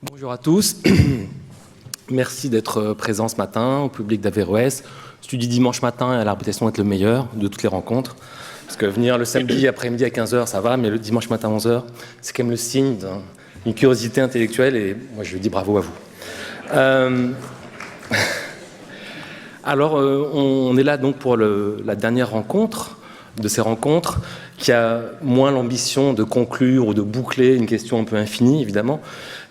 Bonjour à tous. Merci d'être présents ce matin au public d'Averroès. Je dis dimanche matin a la réputation d'être le meilleur de toutes les rencontres. Parce que venir le samedi après-midi à 15h, ça va, mais le dimanche matin à 11h, c'est quand même le signe d'une curiosité intellectuelle et moi je dis bravo à vous. Alors, on est là donc pour la dernière rencontre de ces rencontres qui a moins l'ambition de conclure ou de boucler une question un peu infinie, évidemment,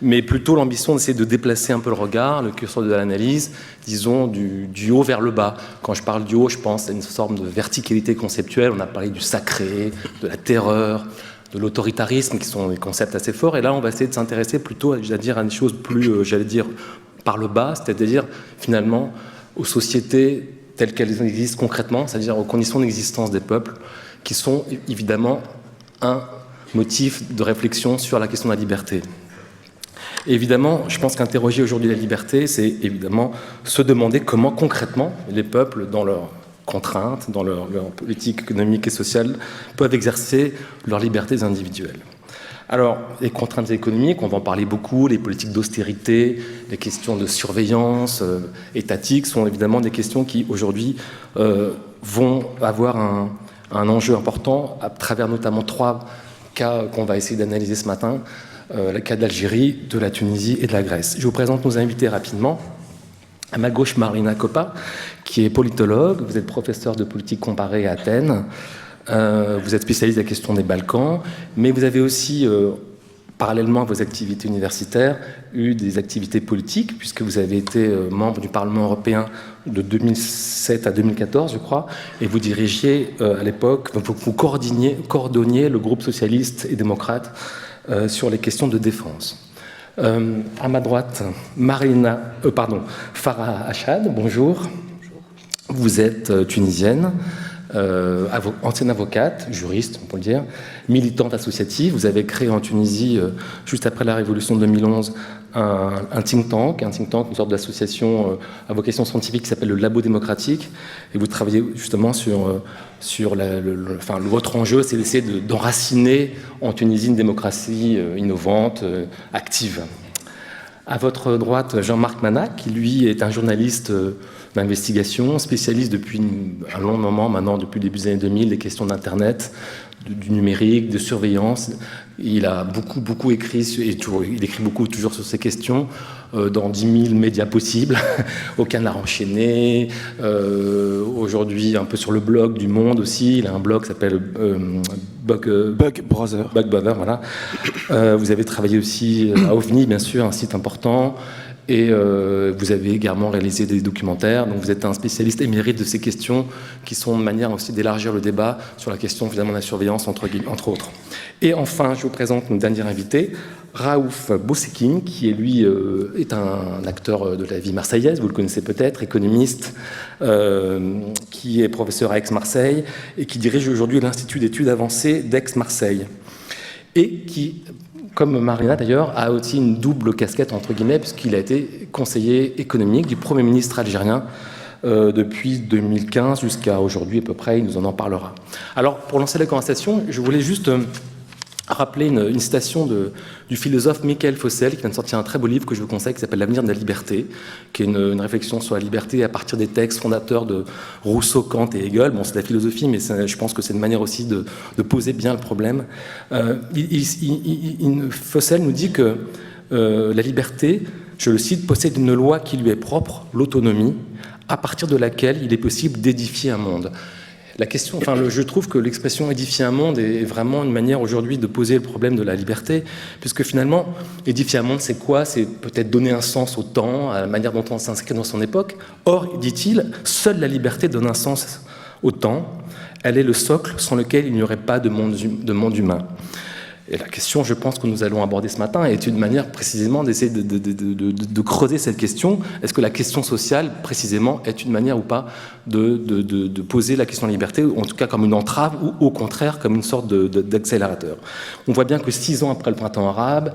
mais plutôt l'ambition d'essayer de déplacer un peu le regard, le curseur de l'analyse, disons, du haut vers le bas. Quand je parle du haut, je pense à une forme de verticalité conceptuelle. On a parlé du sacré, de la terreur, de l'autoritarisme, qui sont des concepts assez forts. Et là, on va essayer de s'intéresser plutôt à des choses plus, j'allais dire, par le bas, c'est-à-dire, finalement, aux sociétés telles qu'elles existent concrètement, c'est-à-dire aux conditions d'existence des peuples, qui sont évidemment un motif de réflexion sur la question de la liberté. Et évidemment, je pense qu'interroger aujourd'hui la liberté, c'est évidemment se demander comment concrètement les peuples, dans leurs contraintes, dans leur politique économique et sociale, peuvent exercer leurs libertés individuelles. Alors, les contraintes économiques, on va en parler beaucoup, les politiques d'austérité, les questions de surveillance étatique sont évidemment des questions qui, aujourd'hui, vont avoir un enjeu important à travers notamment 3 cas qu'on va essayer d'analyser ce matin, le cas d'Algérie, de la Tunisie et de la Grèce. Je vous présente nos invités rapidement. À ma gauche, Marina Coppa, qui est politologue, vous êtes professeur de politique comparée à Athènes. Vous êtes spécialiste de la question des Balkans, mais vous avez aussi, parallèlement à vos activités universitaires, eu des activités politiques, puisque vous avez été membre du Parlement européen de 2007 à 2014, je crois, et vous dirigiez à l'époque, vous coordonniez le groupe socialiste et démocrate sur les questions de défense. À ma droite, Farah Achad, bonjour. Vous êtes tunisienne. Ancienne avocate, juriste, on peut le dire, militante associative. Vous avez créé en Tunisie, juste après la révolution de 2011, un think tank, une sorte d'association à vocation scientifique qui s'appelle le Labo démocratique. Et vous travaillez justement sur votre enjeu, c'est d'essayer d'enraciner en Tunisie une démocratie innovante, active. À votre droite, Jean-Marc Manac, qui lui est un journaliste d'investigation, spécialiste depuis un long moment, maintenant depuis le début des années 2000, des questions d'Internet, du numérique, de surveillance. Il a beaucoup écrit, et il écrit beaucoup toujours sur ces questions, dans 10 000 médias possibles, au Canard enchaîné, aujourd'hui un peu sur le blog du Monde aussi. Il a un blog qui s'appelle Bug Brother, voilà. Vous avez travaillé aussi à OVNI, bien sûr, un site important. Et vous avez également réalisé des documentaires, donc vous êtes un spécialiste émérite de ces questions qui sont une manière aussi d'élargir le débat sur la question finalement de la surveillance entre autres. Et enfin, je vous présente une dernière invitée, Raouf Bousekine, qui lui est un acteur de la vie marseillaise, vous le connaissez peut-être, économiste, qui est professeur à Aix-Marseille et qui dirige aujourd'hui l'Institut d'études avancées d'Aix-Marseille et qui, comme Marina d'ailleurs, a aussi une double casquette, entre guillemets, puisqu'il a été conseiller économique du Premier ministre algérien depuis 2015 jusqu'à aujourd'hui à peu près, il nous en parlera. Alors, pour lancer la conversation, je voulais juste rappeler une citation du philosophe Michael Fossel, qui vient de sortir un très beau livre que je vous conseille, qui s'appelle L'avenir de la liberté, qui est une réflexion sur la liberté à partir des textes fondateurs de Rousseau, Kant et Hegel. Bon, c'est de la philosophie, mais je pense que c'est une manière aussi de poser bien le problème. Fossel nous dit que la liberté, je le cite, possède une loi qui lui est propre, l'autonomie, à partir de laquelle il est possible d'édifier un monde. La question, je trouve que l'expression édifier un monde est vraiment une manière aujourd'hui de poser le problème de la liberté, puisque finalement, édifier un monde, c'est quoi? C'est peut-être donner un sens au temps, à la manière dont on s'inscrit dans son époque. Or, dit-il, seule la liberté donne un sens au temps. Elle est le socle sans lequel il n'y aurait pas de monde humain. Et la question, je pense, que nous allons aborder ce matin est une manière précisément d'essayer de creuser cette question. Est-ce que la question sociale, précisément, est une manière ou pas de poser la question de la liberté, ou en tout cas comme une entrave, ou au contraire comme une sorte d'accélérateur? On voit bien que 6 ans après le printemps arabe,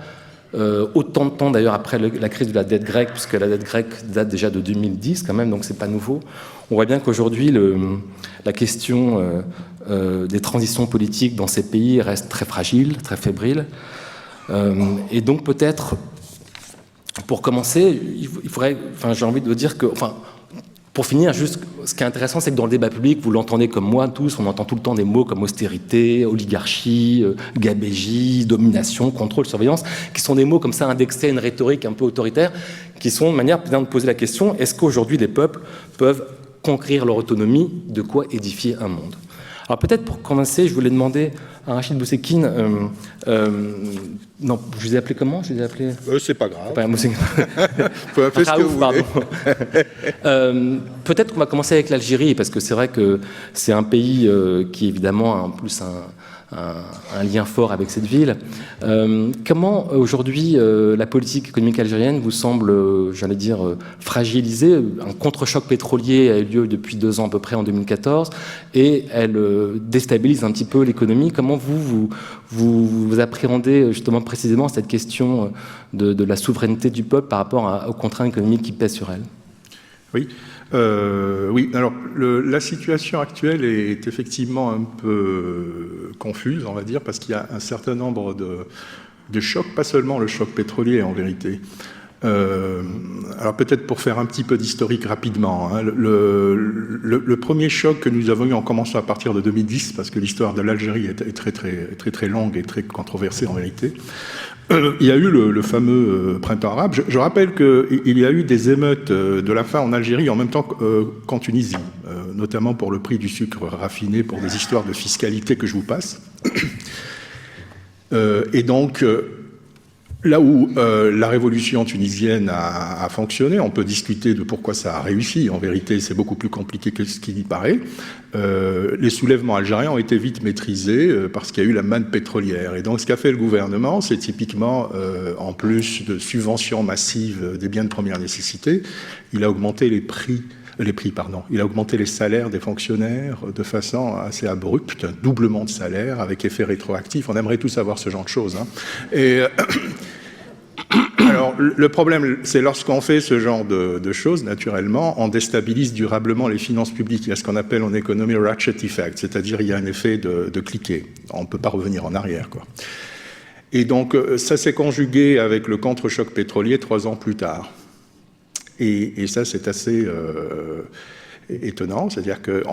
autant de temps d'ailleurs après la crise de la dette grecque, puisque la dette grecque date déjà de 2010 quand même, donc c'est pas nouveau. On voit bien qu'aujourd'hui la question des transitions politiques dans ces pays reste très fragile, très fébrile, et donc peut-être Pour commencer, il faudrait, enfin, j'ai envie de dire que, enfin, pour finir, juste, ce qui est intéressant, c'est que dans le débat public, vous l'entendez comme moi, tous, on entend tout le temps des mots comme austérité, oligarchie, gabégie, domination, contrôle, surveillance, qui sont des mots comme ça indexés à une rhétorique un peu autoritaire, qui sont une manière bien de poser la question, est-ce qu'aujourd'hui les peuples peuvent conquérir leur autonomie, de quoi édifier un monde? Alors peut-être pour commencer, je voulais demander à Rachid Bousekine, non, je vous ai appelé comment? Je vous ai appelé... c'est pas grave. Enfin, Faut appeler ce que vous voulez. Peut-être qu'on va commencer avec l'Algérie, parce que c'est vrai que c'est un pays qui évidemment a en plus un lien fort avec cette ville. Comment aujourd'hui la politique économique algérienne vous semble, j'allais dire, fragilisée? Un contre-choc pétrolier a eu lieu depuis 2 ans à peu près, en 2014, et elle déstabilise un petit peu l'économie. Comment vous appréhendez justement précisément cette question de la souveraineté du peuple par rapport aux contraintes économiques qui pèsent sur elle? Oui. Oui, alors la situation actuelle est effectivement un peu confuse, on va dire, parce qu'il y a un certain nombre de chocs, pas seulement le choc pétrolier en vérité. Alors peut-être pour faire un petit peu d'historique rapidement, hein, le premier choc que nous avons eu en commençant à partir de 2010, parce que l'histoire de l'Algérie est très longue et très controversée en vérité. Il y a eu le fameux printemps arabe. Je rappelle qu'il y a eu des émeutes de la faim en Algérie en même temps qu'en Tunisie, notamment pour le prix du sucre raffiné, pour des histoires de fiscalité que je vous passe. Et donc, là où la révolution tunisienne a fonctionné, on peut discuter de pourquoi ça a réussi. En vérité, c'est beaucoup plus compliqué que ce qu'il y paraît. Les soulèvements algériens ont été vite maîtrisés parce qu'il y a eu la manne pétrolière. Et donc, ce qu'a fait le gouvernement, c'est typiquement, en plus de subventions massives des biens de première nécessité, il a augmenté il a augmenté les salaires des fonctionnaires de façon assez abrupte, un doublement de salaire avec effet rétroactif. On aimerait tous avoir ce genre de choses, hein. Et alors, le problème, c'est lorsqu'on fait ce genre de choses, naturellement, on déstabilise durablement les finances publiques. Il y a ce qu'on appelle en économie ratchet effect, c'est-à-dire il y a un effet de cliquet. On ne peut pas revenir en arrière, quoi. Et donc, ça s'est conjugué avec le contre-choc pétrolier 3 ans plus tard. Et ça, c'est assez étonnant, c'est-à-dire que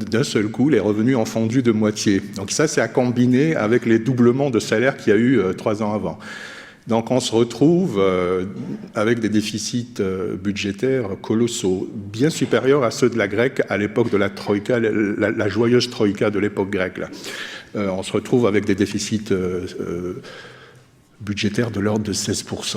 d'un seul coup, les revenus ont fondu de moitié. Donc ça, c'est à combiner avec les doublements de salaire qu'il y a eu 3 ans avant. Donc on se retrouve avec des déficits budgétaires colossaux, bien supérieurs à ceux de la grecque à l'époque de la troïka, la joyeuse troïka de l'époque grecque, là. On se retrouve avec des déficits budgétaires de l'ordre de 16%.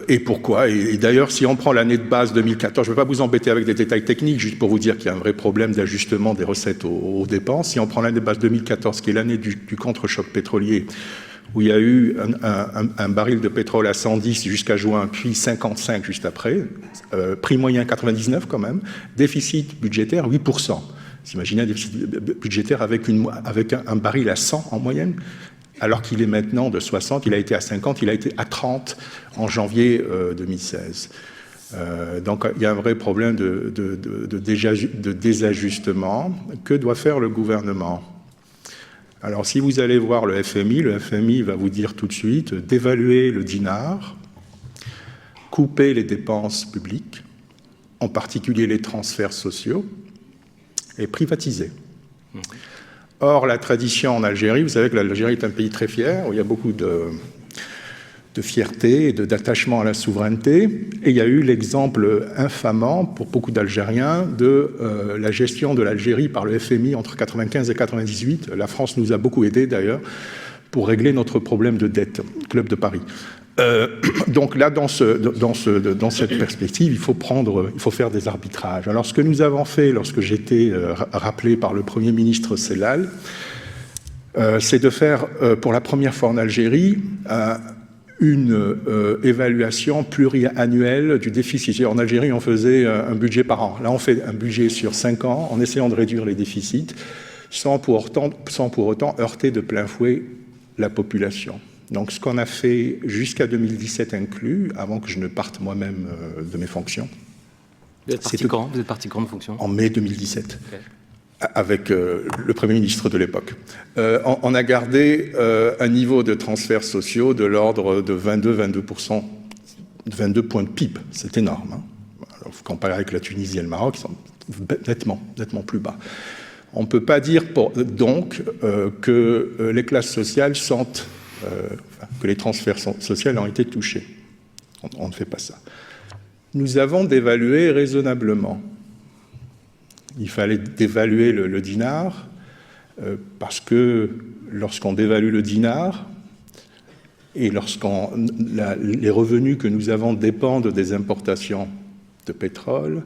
Et pourquoi? Et d'ailleurs, si on prend l'année de base 2014, je ne vais pas vous embêter avec des détails techniques, juste pour vous dire qu'il y a un vrai problème d'ajustement des recettes aux dépenses. Si on prend l'année de base 2014, qui est l'année du contre-choc pétrolier, où il y a eu un baril de pétrole à 110 jusqu'à juin, puis 55 juste après, prix moyen 99 quand même, déficit budgétaire 8%. Vous imaginez un déficit budgétaire avec un baril à 100 en moyenne, alors qu'il est maintenant de 60, il a été à 50, il a été à 30 en janvier 2016. Donc il y a un vrai problème de désajustement. Que doit faire le gouvernement? Alors si vous allez voir le FMI va vous dire tout de suite d'évaluer le dinar, couper les dépenses publiques, en particulier les transferts sociaux, et privatiser. Or, la tradition en Algérie, vous savez que l'Algérie est un pays très fier, où il y a beaucoup de fierté et d'attachement à la souveraineté. Et il y a eu l'exemple infamant, pour beaucoup d'Algériens, de la gestion de l'Algérie par le FMI entre 1995 et 1998. La France nous a beaucoup aidés, d'ailleurs, pour régler notre problème de dette, Club de Paris. Donc là, dans cette perspective, il faut faire des arbitrages. Alors, ce que nous avons fait lorsque j'étais rappelé par le Premier ministre Sellal, c'est de faire, pour la première fois en Algérie, une évaluation pluriannuelle du déficit. En Algérie, on faisait un budget par an. Là, on fait un budget sur 5 ans, en essayant de réduire les déficits, sans pour autant heurter de plein fouet la population. Donc, ce qu'on a fait jusqu'à 2017 inclus, avant que je ne parte moi-même de mes fonctions. Vous êtes parti quand? Vous êtes parti quand de fonction? En mai 2017, okay. Avec le Premier ministre de l'époque. On a gardé un niveau de transferts sociaux de l'ordre de 22% 22 points de PIB, c'est énorme. Hein. Alors, vous comparez avec la Tunisie et le Maroc, ils sont nettement plus bas. On ne peut pas dire donc que les classes sociales sentent que les transferts sociaux ont été touchés. On ne fait pas ça. Nous avons dévalué raisonnablement. Il fallait dévaluer le dinar parce que lorsqu'on dévalue le dinar et les revenus que nous avons dépendent des importations de pétrole,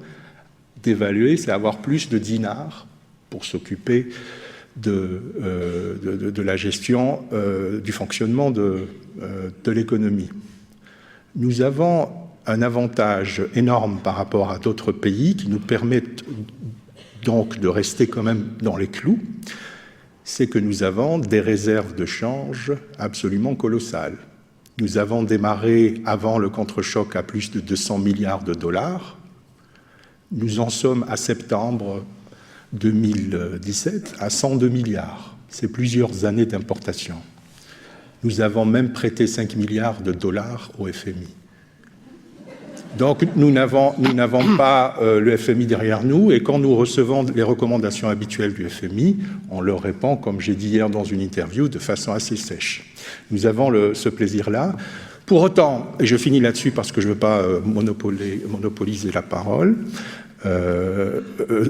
dévaluer, c'est avoir plus de dinars pour s'occuper de la gestion du fonctionnement de l'économie. Nous avons un avantage énorme par rapport à d'autres pays qui nous permettent donc de rester quand même dans les clous, c'est que nous avons des réserves de change absolument colossales. Nous avons démarré avant le contre-choc à plus de 200 milliards de dollars. Nous en sommes à septembre 2017 à 102 milliards. C'est plusieurs années d'importation. Nous avons même prêté 5 milliards de dollars au FMI. Donc nous n'avons pas le FMI derrière nous, et quand nous recevons les recommandations habituelles du FMI, on leur répond, comme j'ai dit hier dans une interview, de façon assez sèche. Nous avons ce plaisir-là. Pour autant, et je finis là-dessus parce que je ne veux pas monopoliser la parole,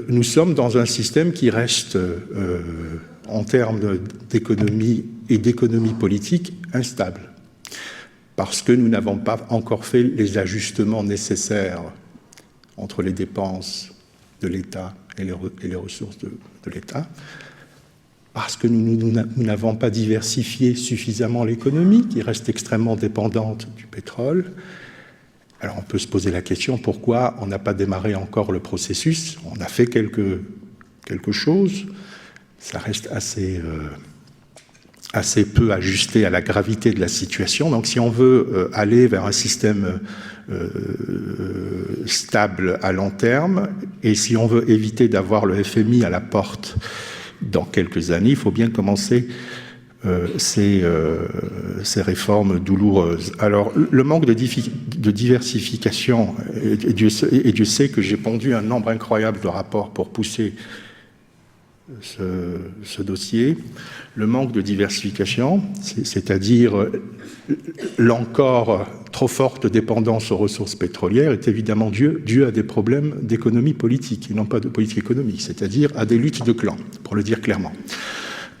nous sommes dans un système qui reste, en termes d'économie et d'économie politique, instable. Parce que nous n'avons pas encore fait les ajustements nécessaires entre les dépenses de l'État et les ressources de l'État, parce que nous n'avons pas diversifié suffisamment l'économie, qui reste extrêmement dépendante du pétrole. Alors on peut se poser la question, pourquoi on n'a pas démarré encore le processus? On a fait quelque chose, ça reste assez peu ajusté à la gravité de la situation. Donc si on veut aller vers un système stable à long terme, et si on veut éviter d'avoir le FMI à la porte dans quelques années, il faut bien commencer ces réformes douloureuses. Alors le manque de diversification, et Dieu sait que j'ai pondu un nombre incroyable de rapports pour pousser ce dossier, le manque de diversification, c'est-à-dire l'encore trop forte dépendance aux ressources pétrolières, est évidemment dû à des problèmes d'économie politique, et non pas de politique économique, c'est-à-dire à des luttes de clans, pour le dire clairement.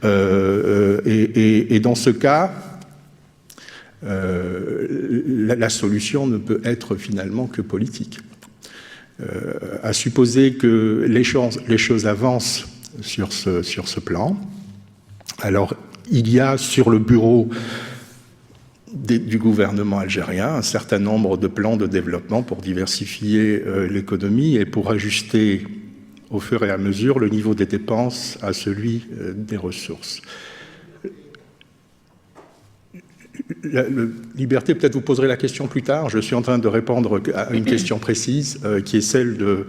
Et dans ce cas, la solution ne peut être finalement que politique. À supposer que les choses avancent sur ce plan. Alors, il y a sur le bureau du gouvernement algérien un certain nombre de plans de développement pour diversifier l'économie et pour ajuster au fur et à mesure le niveau des dépenses à celui des ressources. Liberté, peut-être vous poserez la question plus tard. Je suis en train de répondre à une question précise qui est celle de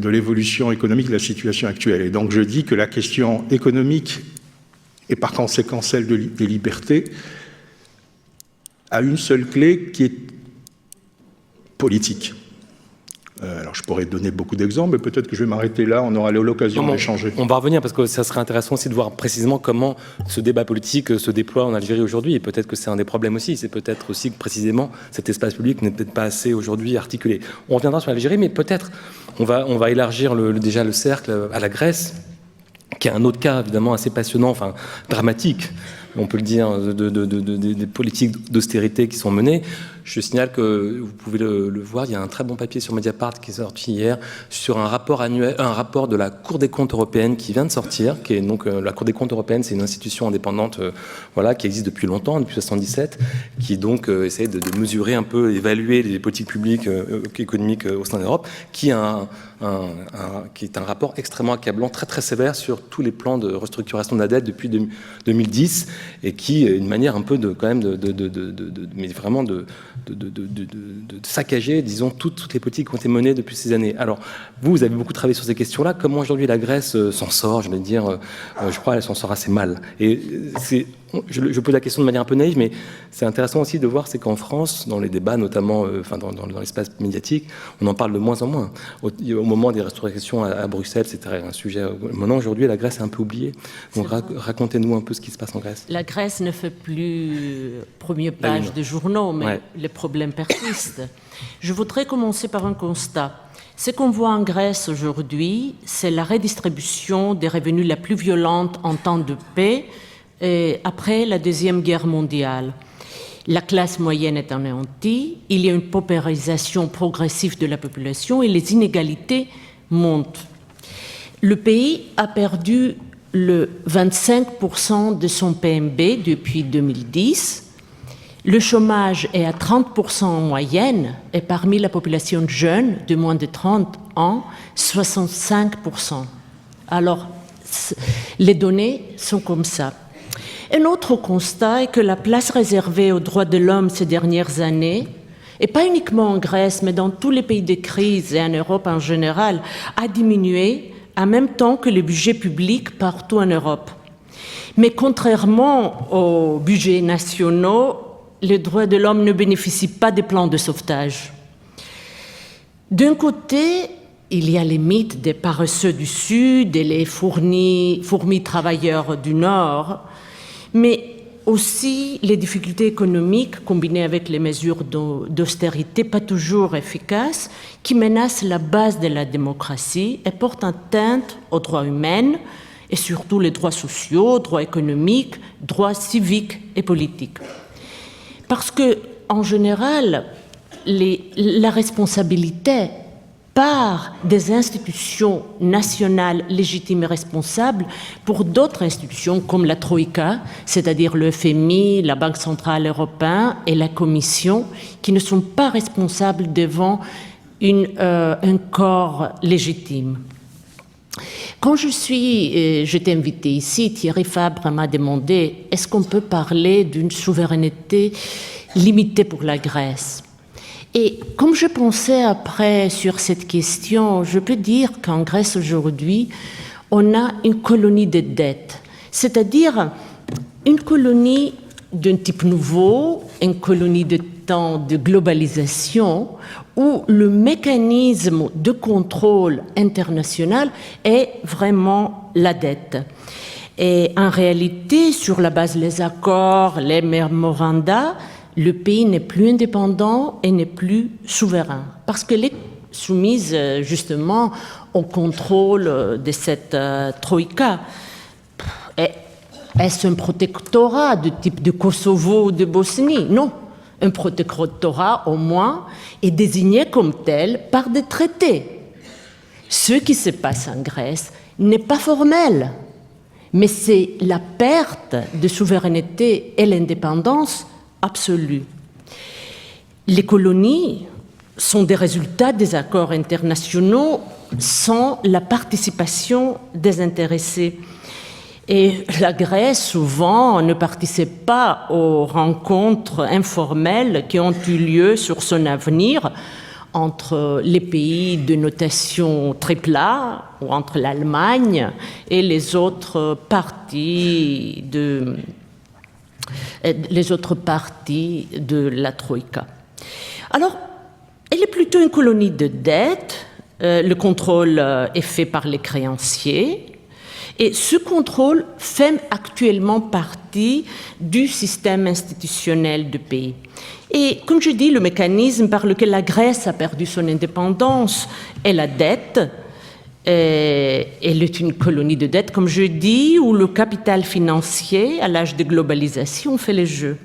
l'évolution économique de la situation actuelle. Et donc je dis que la question économique et par conséquent celle des libertés a une seule clé qui est politique. Alors je pourrais donner beaucoup d'exemples, mais peut-être que je vais m'arrêter là, on aura l'occasion d'échanger. On va revenir parce que ça serait intéressant aussi de voir précisément comment ce débat politique se déploie en Algérie aujourd'hui, et peut-être que c'est un des problèmes aussi, c'est peut-être aussi que précisément cet espace public n'est peut-être pas assez aujourd'hui articulé. On reviendra sur l'Algérie, mais peut-être on va élargir déjà le cercle à la Grèce, qui est un autre cas évidemment assez passionnant, enfin dramatique, on peut le dire, des politiques d'austérité qui sont menées. Je signale que, vous pouvez le voir, il y a un très bon papier sur Mediapart qui est sorti hier sur un rapport annuel, un rapport de la Cour des comptes européenne qui vient de sortir, qui est donc la Cour des comptes européenne, c'est une institution indépendante, voilà, qui existe depuis longtemps, depuis 1977, qui donc essaie de mesurer un peu, évaluer les politiques publiques économiques au sein de l'Europe, qui est un rapport extrêmement accablant, très très sévère sur tous les plans de restructuration de la dette depuis 2010, et qui est une manière un peu de saccager, disons, toutes les politiques qui ont été menées depuis ces années. Alors, vous avez beaucoup travaillé sur ces questions-là. Comment aujourd'hui la Grèce s'en sort, je vais dire, je crois qu'elle s'en sort assez mal. Et je pose la question de manière un peu naïve, mais c'est intéressant aussi de voir, c'est qu'en France, dans les débats, notamment dans l'espace médiatique, on en parle de moins en moins. Au moment des restaurations à Bruxelles, c'était un sujet. Maintenant, aujourd'hui, la Grèce est un peu oubliée. Donc, racontez-nous un peu ce qui se passe en Grèce. La Grèce ne fait plus première page de journaux, mais les problèmes persistent. Je voudrais commencer par un constat. Ce qu'on voit en Grèce aujourd'hui, c'est la redistribution des revenus la plus violente en temps de paix après la Deuxième Guerre mondiale. La classe moyenne est anéantie, il y a une paupérisation progressive de la population et les inégalités montent. Le pays a perdu le 25% de son PNB depuis 2010. Le chômage est à 30% en moyenne et parmi la population jeune de moins de 30 ans, 65%. Alors, les données sont comme ça. Un autre constat est que la place réservée aux droits de l'homme ces dernières années, et pas uniquement en Grèce, mais dans tous les pays de crise et en Europe en général, a diminué en même temps que le budget public partout en Europe. Mais contrairement aux budgets nationaux, les droits de l'homme ne bénéficient pas des plans de sauvetage. D'un côté, il y a les mythes des paresseux du Sud et les fourmis travailleurs du Nord, mais aussi les difficultés économiques combinées avec les mesures d'austérité pas toujours efficaces qui menacent la base de la démocratie et portent atteinte aux droits humains et surtout les droits sociaux, droits économiques, droits civiques et politiques. Parce que, en général, la responsabilité part des institutions nationales légitimes et responsables pour d'autres institutions comme la Troïka, c'est-à-dire le FMI, la Banque centrale européenne et la Commission, qui ne sont pas responsables devant un corps légitime. Quand j'étais invitée ici, Thierry Fabre m'a demandé est-ce qu'on peut parler d'une souveraineté limitée pour la Grèce ? Et comme je pensais après sur cette question, je peux dire qu'en Grèce aujourd'hui, on a une colonie de dettes, c'est-à-dire une colonie d'un type nouveau, une colonie de temps de globalisation, où le mécanisme de contrôle international est vraiment la dette. Et en réalité, sur la base des accords, les mémoranda, le pays n'est plus indépendant et n'est plus souverain, parce qu'elle est soumise justement au contrôle de cette troïka. Est-ce un protectorat de type de Kosovo ou de Bosnie? Non. Un protectorat, au moins, est désigné comme tel par des traités. Ce qui se passe en Grèce n'est pas formel, mais c'est la perte de souveraineté et l'indépendance absolue. Les colonies sont des résultats des accords internationaux sans la participation des intéressés. Et la Grèce, souvent, ne participe pas aux rencontres informelles qui ont eu lieu sur son avenir entre les pays de notation triple-A, ou entre l'Allemagne et les autres parties de la Troïka. Alors, elle est plutôt une colonie de dettes. Le contrôle est fait par les créanciers. Et ce contrôle fait actuellement partie du système institutionnel du pays. Et comme je dis, le mécanisme par lequel la Grèce a perdu son indépendance est la dette. Elle est une colonie de dette, comme je dis, où le capital financier, à l'âge de globalisation, fait les jeux.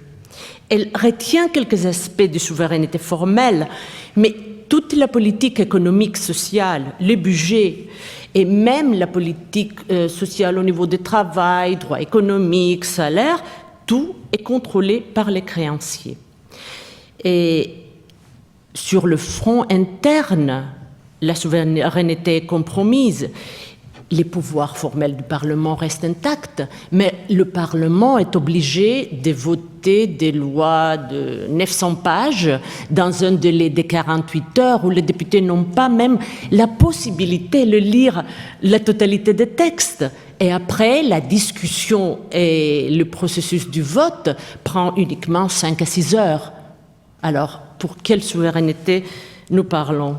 Elle retient quelques aspects de souveraineté formelle, mais toute la politique économique, sociale, les budgets, et même la politique sociale au niveau du travail, droits économiques, salaires, tout est contrôlé par les créanciers. Et sur le front interne, la souveraineté est compromise. Les pouvoirs formels du Parlement restent intacts, mais le Parlement est obligé de voter des lois de 900 pages dans un délai de 48 heures où les députés n'ont pas même la possibilité de lire la totalité des textes. Et après, la discussion et le processus du vote prend uniquement 5 à 6 heures. Alors, pour quelle souveraineté nous parlons?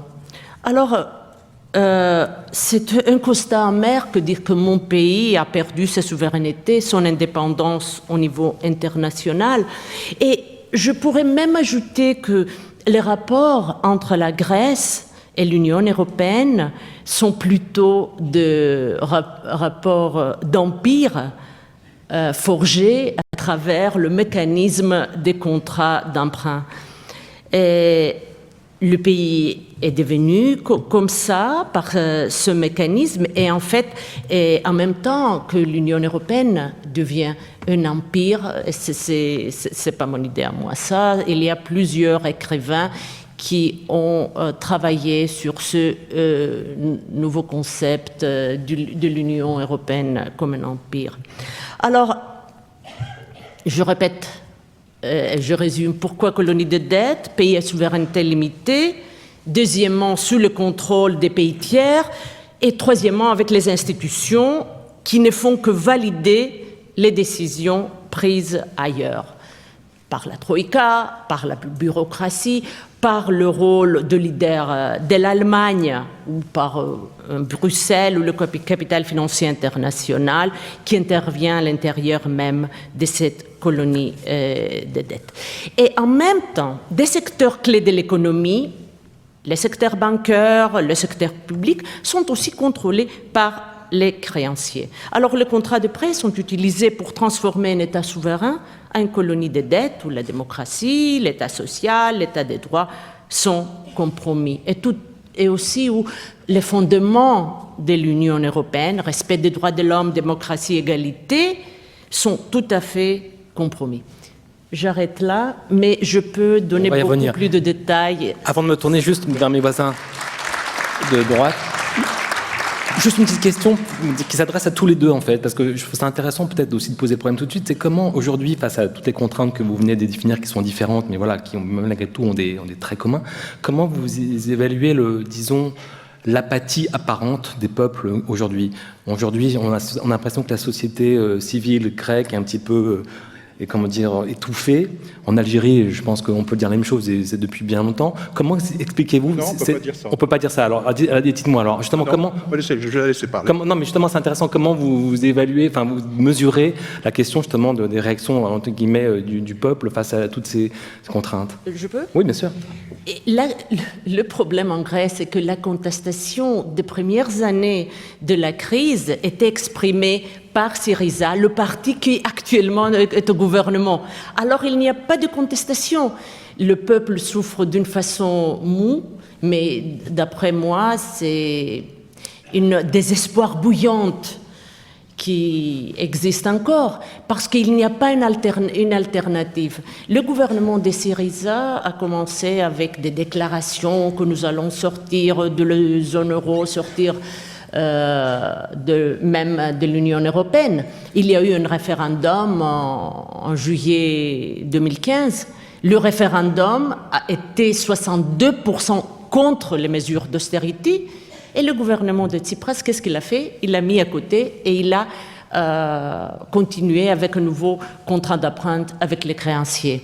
Alors, c'est un constat amer que dire que mon pays a perdu sa souveraineté, son indépendance au niveau international. Et je pourrais même ajouter que les rapports entre la Grèce et l'Union européenne sont plutôt de rapports d'empire forgés à travers le mécanisme des contrats d'emprunt. Et le pays est devenu comme ça par ce mécanisme et en fait, et en même temps que l'Union européenne devient un empire, c'est pas mon idée à moi ça, il y a plusieurs écrivains qui ont travaillé sur ce nouveau concept de l'Union européenne comme un empire. Alors, je répète, je résume, pourquoi colonie de dette, pays à souveraineté limitée, deuxièmement, sous le contrôle des pays tiers, et troisièmement, avec les institutions qui ne font que valider les décisions prises ailleurs, par la Troïka, par la bureaucratie, par le rôle de leader de l'Allemagne ou par Bruxelles ou le capital financier international qui intervient à l'intérieur même de cette colonie de dette. Et en même temps, des secteurs clés de l'économie, les secteurs bancaires, le secteur public, sont aussi contrôlés par les créanciers. Alors, les contrats de prêt sont utilisés pour transformer un État souverain en une colonie de dette où la démocratie, l'État social, l'État des droits sont compromis. Et aussi où les fondements de l'Union européenne, respect des droits de l'homme, démocratie, égalité, sont tout à fait compromis. J'arrête là, mais je peux donner beaucoup plus de détails. Avant de me tourner juste vers mes voisins de droite, juste une petite question qui s'adresse à tous les deux, en fait, parce que je trouve ça intéressant peut-être aussi de poser le problème tout de suite. C'est comment, aujourd'hui, face à toutes les contraintes que vous venez de définir, qui sont différentes, mais voilà, qui, malgré tout, ont des traits communs, comment vous évaluez, disons, l'apathie apparente des peuples aujourd'hui? Aujourd'hui, on a l'impression que la société civile grecque est un petit peu... et comment dire, étouffé. En Algérie, je pense qu'on peut dire la même chose, et c'est depuis bien longtemps. Comment expliquez-vous? Non, on ne peut pas dire ça. On peut pas dire ça. Alors, dites-moi, alors, justement, comment... Je vais la laisser parler. Non, mais justement, c'est intéressant, comment vous évaluez, enfin, vous mesurez la question, justement, des réactions, entre guillemets, du peuple face à toutes ces contraintes? Je peux? Oui, bien sûr. Et là, le problème en Grèce, c'est que la contestation des premières années de la crise était exprimée par Syriza, le parti qui actuellement est au gouvernement. Alors il n'y a pas de contestation. Le peuple souffre d'une façon moue, mais d'après moi, c'est une désespoir bouillante qui existe encore, parce qu'il n'y a pas une alternative. Le gouvernement de Syriza a commencé avec des déclarations que nous allons sortir de la zone euro, sortir même de l'Union européenne. Il y a eu un référendum en juillet 2015. Le référendum a été 62% contre les mesures d'austérité. Et le gouvernement de Tsipras, qu'est-ce qu'il a fait? Il l'a mis à côté et il a continué avec un nouveau contrat d'emprunt avec les créanciers.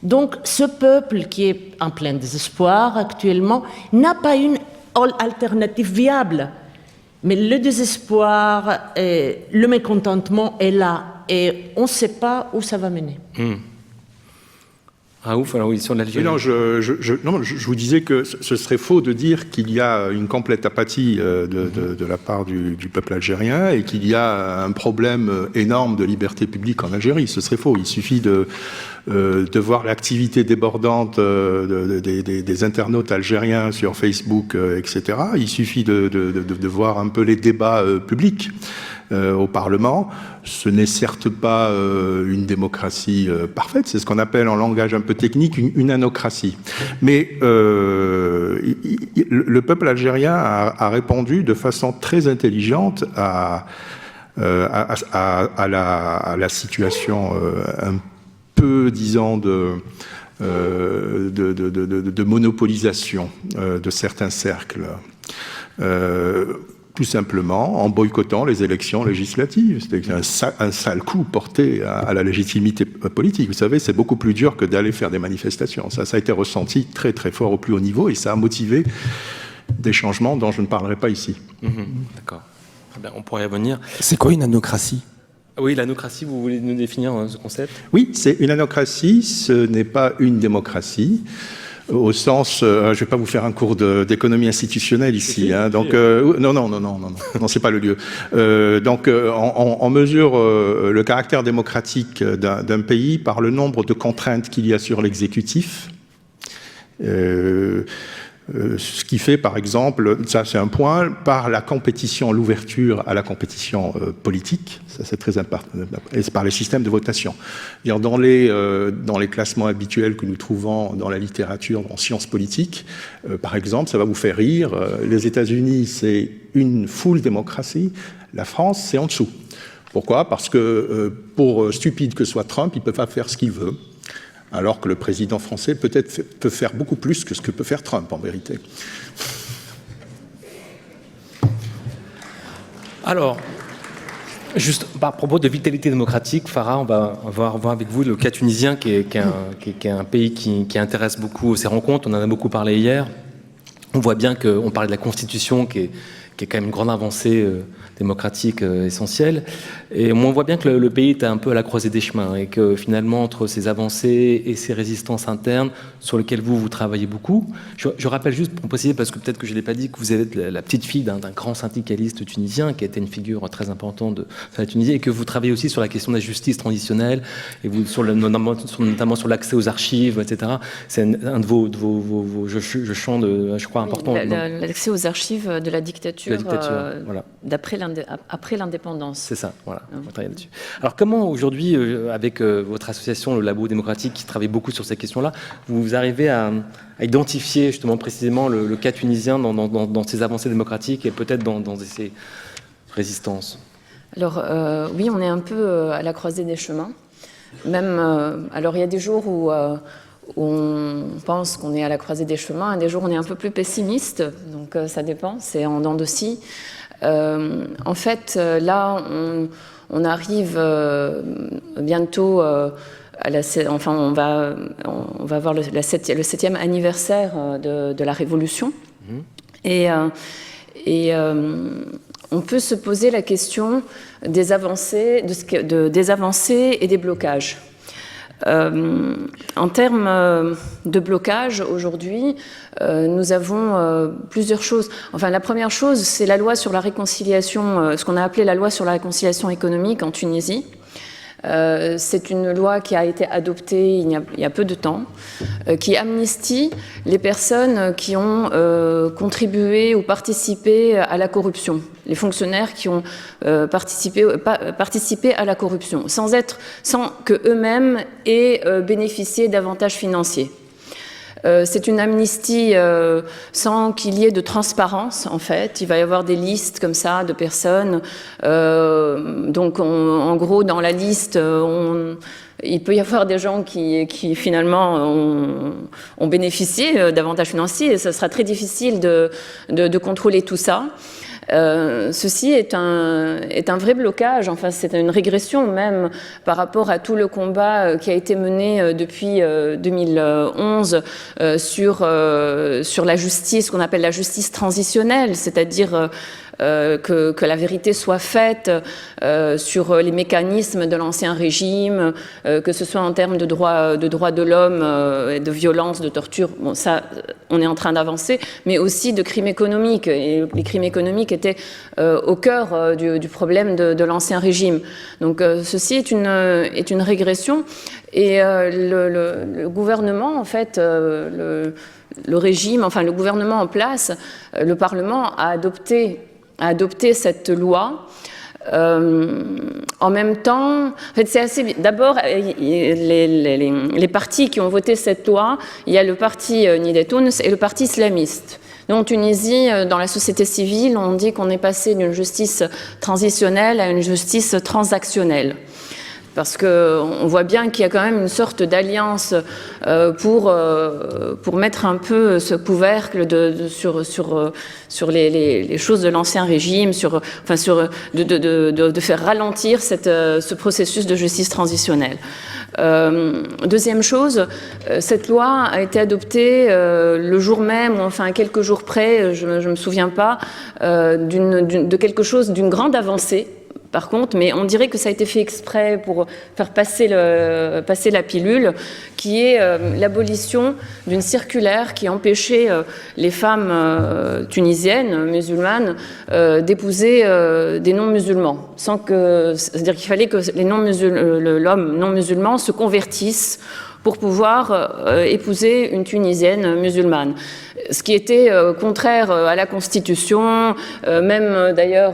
Donc, ce peuple qui est en plein désespoir actuellement n'a pas une alternative viable. Mais le désespoir, le mécontentement est là et on ne sait pas où ça va mener. Ah ouf, alors oui, sur l'Algérie. Non, je vous disais que ce serait faux de dire qu'il y a une complète apathie de la part du peuple algérien et qu'il y a un problème énorme de liberté publique en Algérie. Ce serait faux. Il suffit de voir l'activité débordante des internautes algériens sur Facebook, etc. Il suffit de voir un peu les débats publics au Parlement. Ce n'est certes pas une démocratie parfaite, c'est ce qu'on appelle en langage un peu technique une anocratie. Mais le peuple algérien a répondu de façon très intelligente à la situation un peu, disons, de monopolisation de certains cercles. tout simplement en boycottant les élections législatives. C'était un sale coup porté à la légitimité politique. Vous savez, c'est beaucoup plus dur que d'aller faire des manifestations. Ça a été ressenti très très fort au plus haut niveau et ça a motivé des changements dont je ne parlerai pas ici. D'accord. Très bien, on pourrait y revenir. C'est quoi une anocratie ? Oui, l'anocratie, vous voulez nous définir ce concept ? Oui, c'est une anocratie, ce n'est pas une démocratie. Au sens, je ne vais pas vous faire un cours d'économie institutionnelle ici, hein, donc non, c'est pas le lieu. Donc, on mesure le caractère démocratique d'un pays par le nombre de contraintes qu'il y a sur l'exécutif. Ce qui fait, par exemple, ça c'est un point, par la compétition, l'ouverture à la compétition politique, ça c'est très important, et c'est par les systèmes de votation. Dans les classements habituels que nous trouvons dans la littérature, en sciences politiques, par exemple, ça va vous faire rire, les États-Unis c'est une full démocratie, la France c'est en dessous. Pourquoi ? Parce que pour stupide que soit Trump, il ne peut pas faire ce qu'il veut. Alors que le président français peut faire beaucoup plus que ce que peut faire Trump, en vérité. Alors, juste à propos de vitalité démocratique, Farah, on va voir avec vous le cas tunisien, qui est un pays qui intéresse beaucoup ces rencontres. On en a beaucoup parlé hier. On voit bien qu'on parlait de la Constitution, qui est quand même une grande avancée démocratique essentielle. Et on voit bien que le pays est un peu à la croisée des chemins et que finalement, entre ces avancées et ces résistances internes sur lesquelles vous travaillez beaucoup, je rappelle juste pour préciser, parce que peut-être que je ne l'ai pas dit, que vous êtes la petite fille d'un grand syndicaliste tunisien qui a été une figure très importante de la Tunisie et que vous travaillez aussi sur la question de la justice transitionnelle et vous, notamment sur l'accès aux archives, etc. C'est un de vos champs, je crois, importants. L'accès aux archives de la dictature, voilà. après l'indépendance. C'est ça, voilà. On va travailler là-dessus. Alors comment aujourd'hui, avec votre association, le Labo démocratique, qui travaille beaucoup sur ces questions-là, vous arrivez à identifier justement précisément le cas tunisien dans ces avancées démocratiques et peut-être dans ces résistances ? Alors oui, on est un peu à la croisée des chemins. Même, alors il y a des jours où on pense qu'on est à la croisée des chemins et des jours où on est un peu plus pessimiste, donc ça dépend, c'est en dents de scie. En fait, là, on arrive bientôt on va avoir le 7e anniversaire de la Révolution. Et on peut se poser la question des avancées et des blocages. En termes de blocage, aujourd'hui, nous avons plusieurs choses. Enfin, la première chose, c'est la loi sur la réconciliation, ce qu'on a appelé la loi sur la réconciliation économique en Tunisie. C'est une loi qui a été adoptée il y a peu de temps, qui amnistie les personnes qui ont contribué ou participé à la corruption, les fonctionnaires qui ont participé à la corruption, sans que eux-mêmes aient bénéficié d'avantages financiers. C'est une amnistie sans qu'il y ait de transparence, en fait. Il va y avoir des listes comme ça de personnes. Donc, en gros, dans la liste, il peut y avoir des gens qui finalement ont bénéficié d'avantages financiers et ce sera très difficile de contrôler tout ça. Ceci est un vrai blocage, enfin c'est une régression même par rapport à tout le combat qui a été mené depuis 2011 sur la justice, ce qu'on appelle la justice transitionnelle, c'est-à-dire que la vérité soit faite sur les mécanismes de l'ancien régime, que ce soit en termes de droits de l'homme, de violence, de torture. Bon, ça, on est en train d'avancer, mais aussi de crimes économiques. Et les crimes économiques étaient au cœur du problème de l'ancien régime. Donc, ceci est une régression. Et le gouvernement, en fait, le régime, enfin le gouvernement en place, le Parlement a adopté cette loi. En même temps, en fait, c'est assez. D'abord, les partis qui ont voté cette loi, il y a le parti Nidetoun et le parti islamiste. Nous, en Tunisie, dans la société civile, on dit qu'on est passé d'une justice transitionnelle à une justice transactionnelle. parce qu'on voit bien qu'il y a quand même une sorte d'alliance pour mettre un peu ce couvercle sur les choses de l'Ancien Régime, de faire ralentir ce processus de justice transitionnelle. Deuxième chose, cette loi a été adoptée le jour même, ou enfin à quelques jours près, je ne me souviens pas, de quelque chose, d'une grande avancée. Par contre, mais on dirait que ça a été fait exprès pour faire passer la pilule, qui est l'abolition d'une circulaire qui empêchait les femmes tunisiennes, musulmanes, d'épouser des non-musulmans. C'est-à-dire qu'il fallait que l'homme non-musulman se convertisse pour pouvoir épouser une Tunisienne musulmane. Ce qui était contraire à la Constitution, même d'ailleurs,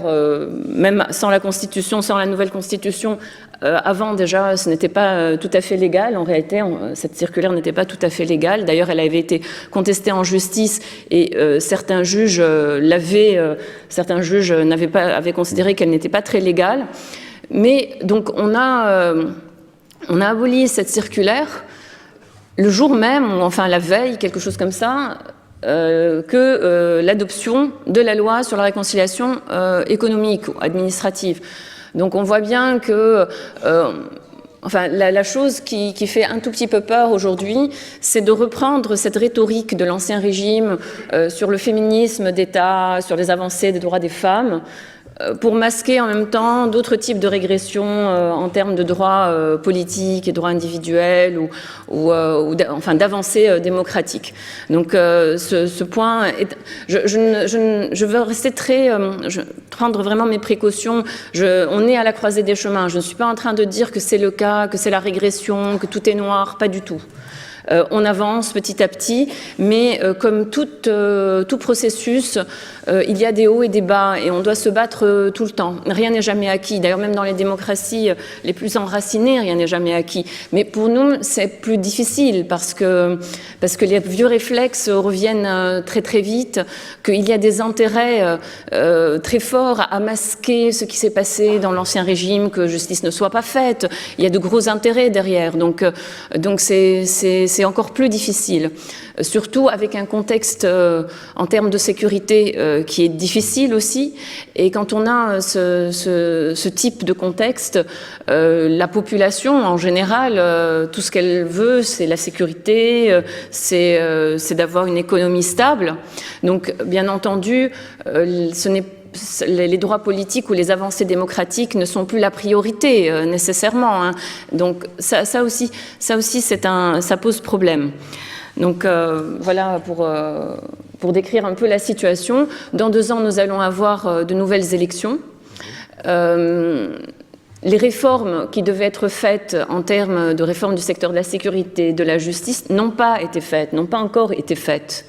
même sans la Constitution, sans la nouvelle Constitution, avant déjà, ce n'était pas tout à fait légal. En réalité, cette circulaire n'était pas tout à fait légale. D'ailleurs, elle avait été contestée en justice et certains juges avaient considéré qu'elle n'était pas très légale. Mais donc, on a aboli cette circulaire le jour même, ou enfin la veille, quelque chose comme ça, que l'adoption de la loi sur la réconciliation économique ou administrative. Donc on voit bien que la chose qui fait un tout petit peu peur aujourd'hui, c'est de reprendre cette rhétorique de l'Ancien Régime sur le féminisme d'État, sur les avancées des droits des femmes, pour masquer en même temps d'autres types de régressions en termes de droits politiques et droits individuels ou d'avancées démocratiques. Donc ce point, je veux rester prendre vraiment mes précautions. On est à la croisée des chemins. Je ne suis pas en train de dire que c'est le cas, que c'est la régression, que tout est noir, pas du tout. On avance petit à petit, mais comme tout processus, il y a des hauts et des bas, et on doit se battre tout le temps. Rien n'est jamais acquis. D'ailleurs, même dans les démocraties les plus enracinées, rien n'est jamais acquis. Mais pour nous, c'est plus difficile parce que les vieux réflexes reviennent très très vite, qu'il y a des intérêts très forts à masquer ce qui s'est passé dans l'Ancien Régime, que justice ne soit pas faite. Il y a de gros intérêts derrière, donc c'est encore plus difficile, surtout avec un contexte en termes de sécurité qui est difficile aussi. Et quand on a ce type de contexte, la population en général, tout ce qu'elle veut, c'est la sécurité, c'est d'avoir une économie stable. Donc, bien entendu, les droits politiques ou les avancées démocratiques ne sont plus la priorité nécessairement, hein. Donc ça aussi ça pose problème. Donc voilà pour décrire un peu la situation. Dans 2 ans, nous allons avoir de nouvelles élections. Les réformes qui devaient être faites en termes de réforme du secteur de la sécurité, de la justice, n'ont pas encore été faites.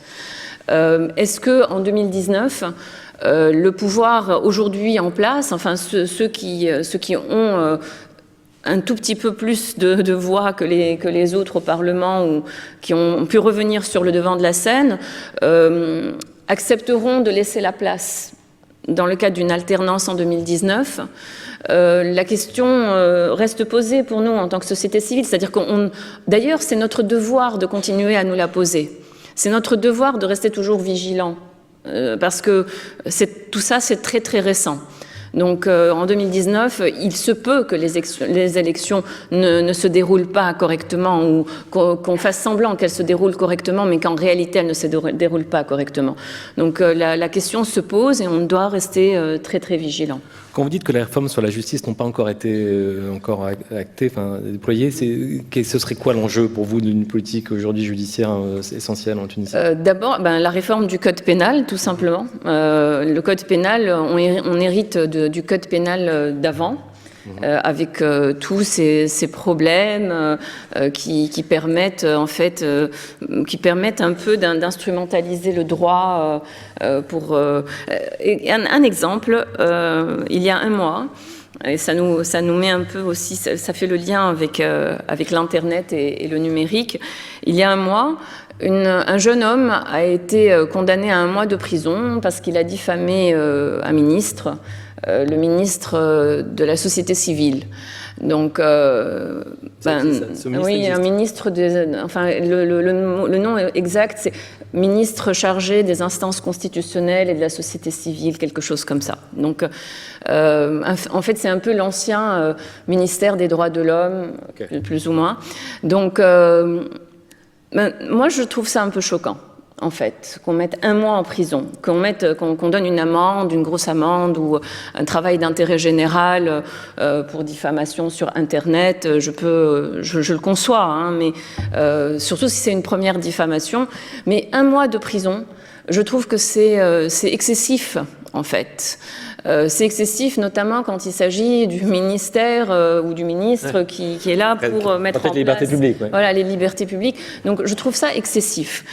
Est-ce qu'en 2019, le pouvoir aujourd'hui en place, enfin ceux qui ont un tout petit peu plus de voix que les autres au Parlement ou qui ont pu revenir sur le devant de la scène, accepteront de laisser la place dans le cadre d'une alternance en 2019. La question reste posée pour nous en tant que société civile, c'est-à-dire d'ailleurs c'est notre devoir de continuer à nous la poser. C'est notre devoir de rester toujours vigilants. Parce que tout ça, c'est très très récent. Donc en 2019, il se peut que les élections ne se déroulent pas correctement ou qu'on fasse semblant qu'elles se déroulent correctement, mais qu'en réalité, elles ne se déroulent pas correctement. Donc la question se pose et on doit rester très très vigilant. Quand vous dites que les réformes sur la justice n'ont pas encore été actées, déployées, ce serait quoi l'enjeu pour vous d'une politique aujourd'hui judiciaire essentielle en Tunisie ? D'abord, la réforme du code pénal, tout simplement. Le code pénal, on hérite du code pénal d'avant. Avec tous ces problèmes qui permettent un peu d'instrumentaliser le droit pour un exemple, il y a un mois, et ça nous met un peu aussi, ça fait le lien avec l'internet et le numérique. Il y a un mois, un jeune homme a été condamné à 1 mois de prison parce qu'il a diffamé un ministre le ministre de la société civile. Donc, oui, un ministre enfin, le nom exact, c'est ministre chargé des instances constitutionnelles et de la société civile, quelque chose comme ça. Donc, en fait, c'est un peu l'ancien ministère des droits de l'homme, okay, plus ou moins. Donc, moi, je trouve ça un peu choquant, en fait, qu'on mette 1 mois en prison, qu'on donne une amende, une grosse amende ou un travail d'intérêt général pour diffamation sur Internet. Je le conçois, hein, mais surtout si c'est une première diffamation. Mais 1 mois de prison, je trouve que c'est excessif, en fait. C'est excessif, notamment quand il s'agit du ministère ou du ministre qui est là pour mettre en place... les libertés publiques. Ouais. Voilà, les libertés publiques. Donc, je trouve ça excessif.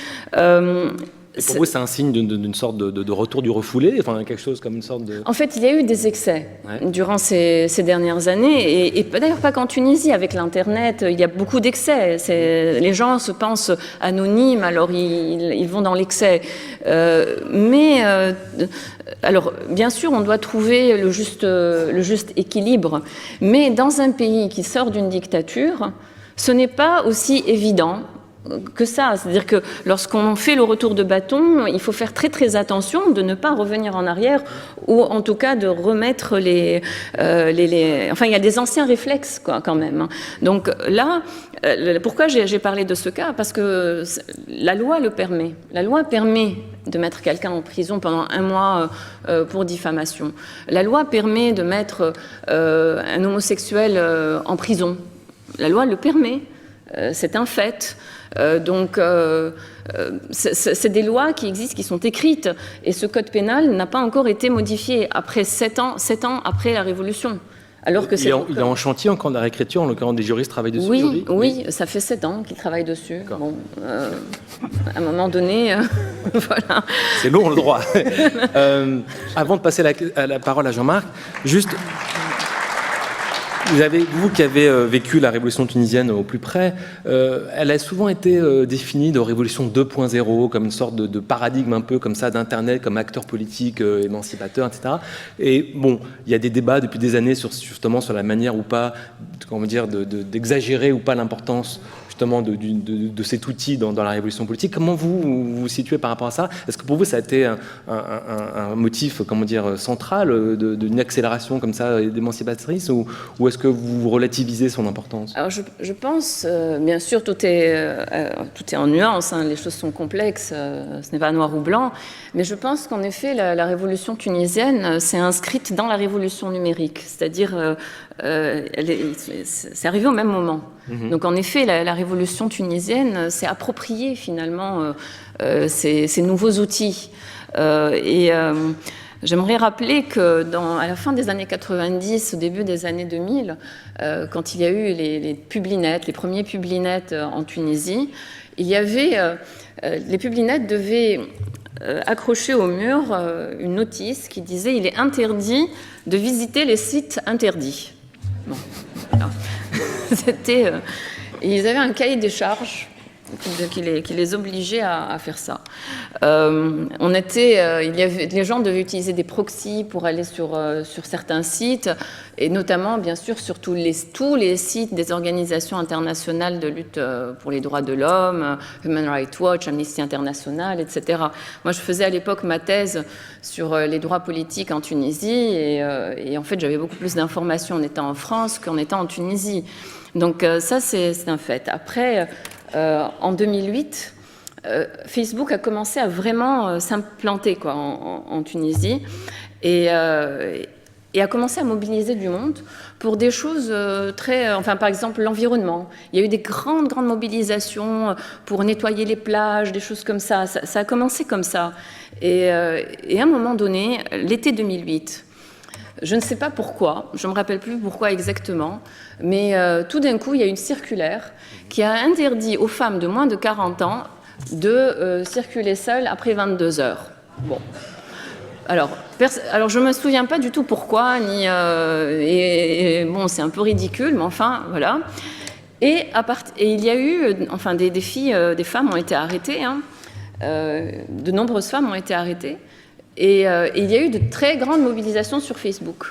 Et pour vous, c'est un signe d'une sorte de retour du refoulé, enfin quelque chose comme une sorte de... En fait, il y a eu des excès durant ces dernières années, et d'ailleurs pas qu'en Tunisie, avec l'Internet, il y a beaucoup d'excès. Les gens se pensent anonymes, alors ils vont dans l'excès. Alors, bien sûr, on doit trouver le juste équilibre, mais dans un pays qui sort d'une dictature, ce n'est pas aussi évident que ça. C'est-à-dire que lorsqu'on fait le retour de bâton, il faut faire très très attention de ne pas revenir en arrière, ou en tout cas de remettre enfin, il y a des anciens réflexes quand même. Donc là, pourquoi j'ai parlé de ce cas? Parce que la loi le permet. La loi permet de mettre quelqu'un en prison pendant 1 mois pour diffamation. La loi permet de mettre un homosexuel en prison. La loi le permet. C'est un fait. Donc, c'est des lois qui existent, qui sont écrites. Et ce code pénal n'a pas encore été modifié après 7 ans après la Révolution. Alors que il est en chantier encore de la réécriture, en l'occurrence des juristes travaillent dessus aujourd'hui. Oui, ça fait 7 ans qu'ils travaillent dessus. Bon, à un moment donné, voilà. C'est long le droit. Avant de passer la parole à Jean-Marc, juste... Vous qui avez vécu la révolution tunisienne au plus près, elle a souvent été définie de révolution 2.0 comme une sorte de paradigme un peu comme ça d'Internet, comme acteur politique émancipateur, etc. Et bon, il y a des débats depuis des années justement sur la manière ou pas, comment dire, d'exagérer ou pas l'importance justement de cet outil dans la révolution politique. Comment vous situez par rapport à ça? Est-ce que pour vous ça a été un motif, comment dire, central d'une accélération comme ça d'émancipatrice, ou est-ce que vous relativisez son importance? Alors je pense, bien sûr, tout est en nuances, hein, les choses sont complexes, ce n'est pas noir ou blanc, mais je pense qu'en effet la révolution tunisienne s'est inscrite dans la révolution numérique, c'est-à-dire c'est arrivé au même moment. Donc en effet, la révolution tunisienne s'est appropriée finalement ces nouveaux outils. J'aimerais rappeler que à la fin des années 90, au début des années 2000, quand il y a eu les publinets, les premiers publinets en Tunisie, il y avait les publinets devaient accrocher au mur une notice qui disait « Il est interdit de visiter les sites interdits ». Bon, voilà. Ils avaient un cahier des charges qui les obligeait à faire ça. Les gens devaient utiliser des proxys pour aller sur certains sites, et notamment, bien sûr, sur tous les sites des organisations internationales de lutte pour les droits de l'homme, Human Rights Watch, Amnesty International, etc. Moi, je faisais à l'époque ma thèse sur les droits politiques en Tunisie, et en fait, j'avais beaucoup plus d'informations en étant en France qu'en étant en Tunisie. Donc ça, c'est un fait. Après, en 2008, Facebook a commencé à vraiment s'implanter en Tunisie et a commencé à mobiliser du monde pour des choses par exemple l'environnement. Il y a eu des grandes mobilisations pour nettoyer les plages, des choses comme ça. Ça a commencé comme ça. Et à un moment donné, l'été 2008, je ne sais pas pourquoi, je ne me rappelle plus pourquoi exactement, mais tout d'un coup, il y a une circulaire qui a interdit aux femmes de moins de 40 ans de circuler seules après 22 heures. Bon. Alors je ne me souviens pas du tout pourquoi, bon, c'est un peu ridicule, mais enfin, voilà. Et il y a eu, des femmes ont été arrêtées, hein, de nombreuses femmes ont été arrêtées, Et il y a eu de très grandes mobilisations sur Facebook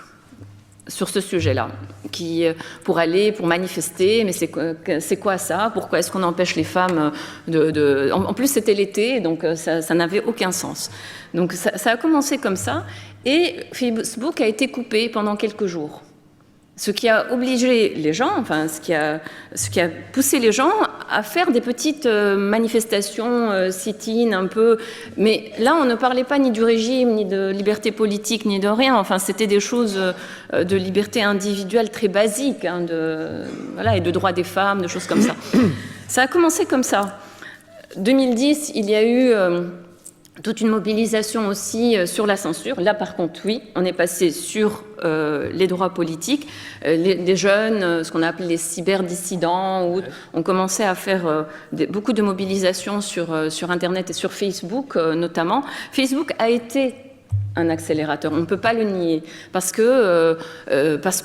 sur ce sujet-là, pour manifester, mais c'est quoi ça? Pourquoi est-ce qu'on empêche les femmes En plus, c'était l'été, donc ça n'avait aucun sens. Donc ça a commencé comme ça, et Facebook a été coupé pendant quelques jours. Ce qui a obligé les gens, enfin, ce qui a poussé les gens à faire des petites manifestations, sit-in un peu. Mais là, on ne parlait pas ni du régime, ni de liberté politique, ni de rien. Enfin, c'était des choses de liberté individuelle très basiques, hein, et de droits des femmes, de choses comme ça. Ça a commencé comme ça. 2010, il y a eu toute une mobilisation aussi sur la censure. Là, par contre, oui, on est passé sur les droits politiques. Les jeunes, ce qu'on a appelé les cyberdissidents, où on commençait à faire beaucoup de mobilisations sur Internet et sur Facebook, notamment. Facebook a été un accélérateur, on ne peut pas le nier, parce que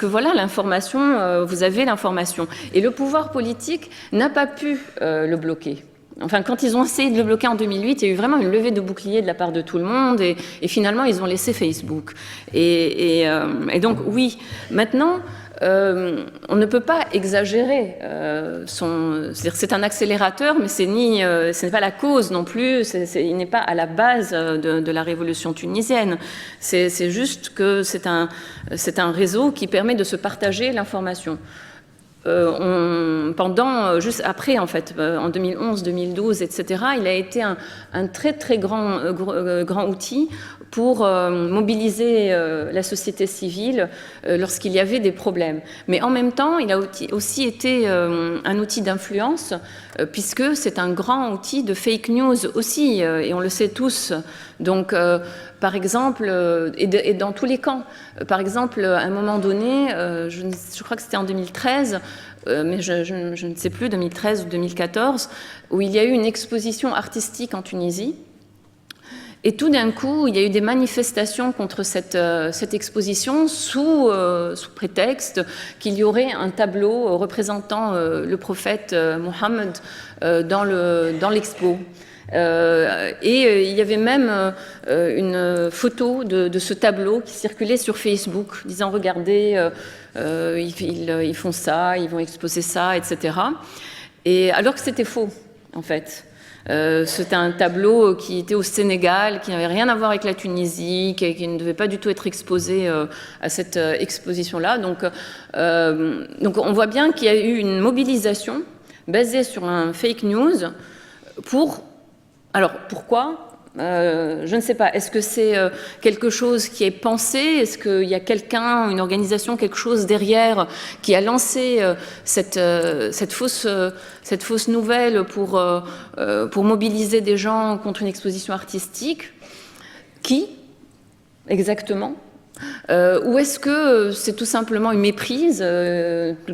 voilà, l'information, vous avez l'information. Et le pouvoir politique n'a pas pu le bloquer. Enfin, quand ils ont essayé de le bloquer en 2008, il y a eu vraiment une levée de bouclier de la part de tout le monde, et finalement, ils ont laissé Facebook. Et donc, oui, maintenant, on ne peut pas exagérer. C'est-à-dire, c'est un accélérateur, mais ce n'est pas la cause non plus. Il n'est pas à la base de la révolution tunisienne. C'est juste que c'est un réseau qui permet de se partager l'information. Juste après, en fait, en 2011, 2012, etc., il a été un très, très grand outil pour mobiliser la société civile lorsqu'il y avait des problèmes. Mais en même temps, il a aussi été un outil d'influence, puisque c'est un grand outil de fake news aussi, et on le sait tous. Donc, par exemple, et dans tous les camps. Par exemple, à un moment donné, je crois que c'était en 2013, mais je ne sais plus, 2013 ou 2014, où il y a eu une exposition artistique en Tunisie. Et tout d'un coup, il y a eu des manifestations contre cette exposition sous prétexte qu'il y aurait un tableau représentant le prophète Mohammed dans l'expo. Et il y avait même une photo de ce tableau qui circulait sur Facebook, disant « Regardez, ils font ça, ils vont exposer ça, etc. » Et alors que c'était faux, en fait. C'était un tableau qui était au Sénégal, qui n'avait rien à voir avec la Tunisie, qui ne devait pas du tout être exposé à cette exposition-là. Donc on voit bien qu'il y a eu une mobilisation basée sur un fake news Alors, pourquoi ? Je ne sais pas. Est-ce que c'est quelque chose qui est pensé ? Est-ce qu'il y a quelqu'un, une organisation, quelque chose derrière qui a lancé cette fausse nouvelle pour mobiliser des gens contre une exposition artistique ? Qui ? Exactement ? Ou est-ce que c'est tout simplement une méprise,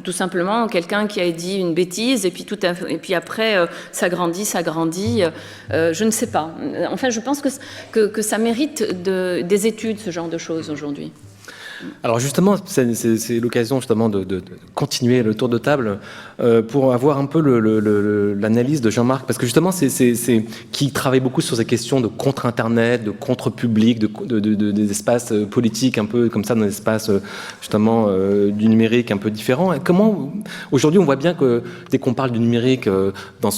tout simplement quelqu'un qui a dit une bêtise et puis après ça grandit, je ne sais pas. Enfin, je pense que ça mérite des études, ce genre de choses aujourd'hui. Alors justement, c'est l'occasion justement de continuer le tour de table pour avoir un peu l'analyse de Jean-Marc, parce que justement, qui travaille beaucoup sur ces questions de contre-internet, de contre-public, des espaces politiques un peu comme ça, dans des espaces justement du numérique un peu différents. Et comment aujourd'hui on voit bien que dès qu'on parle du numérique dans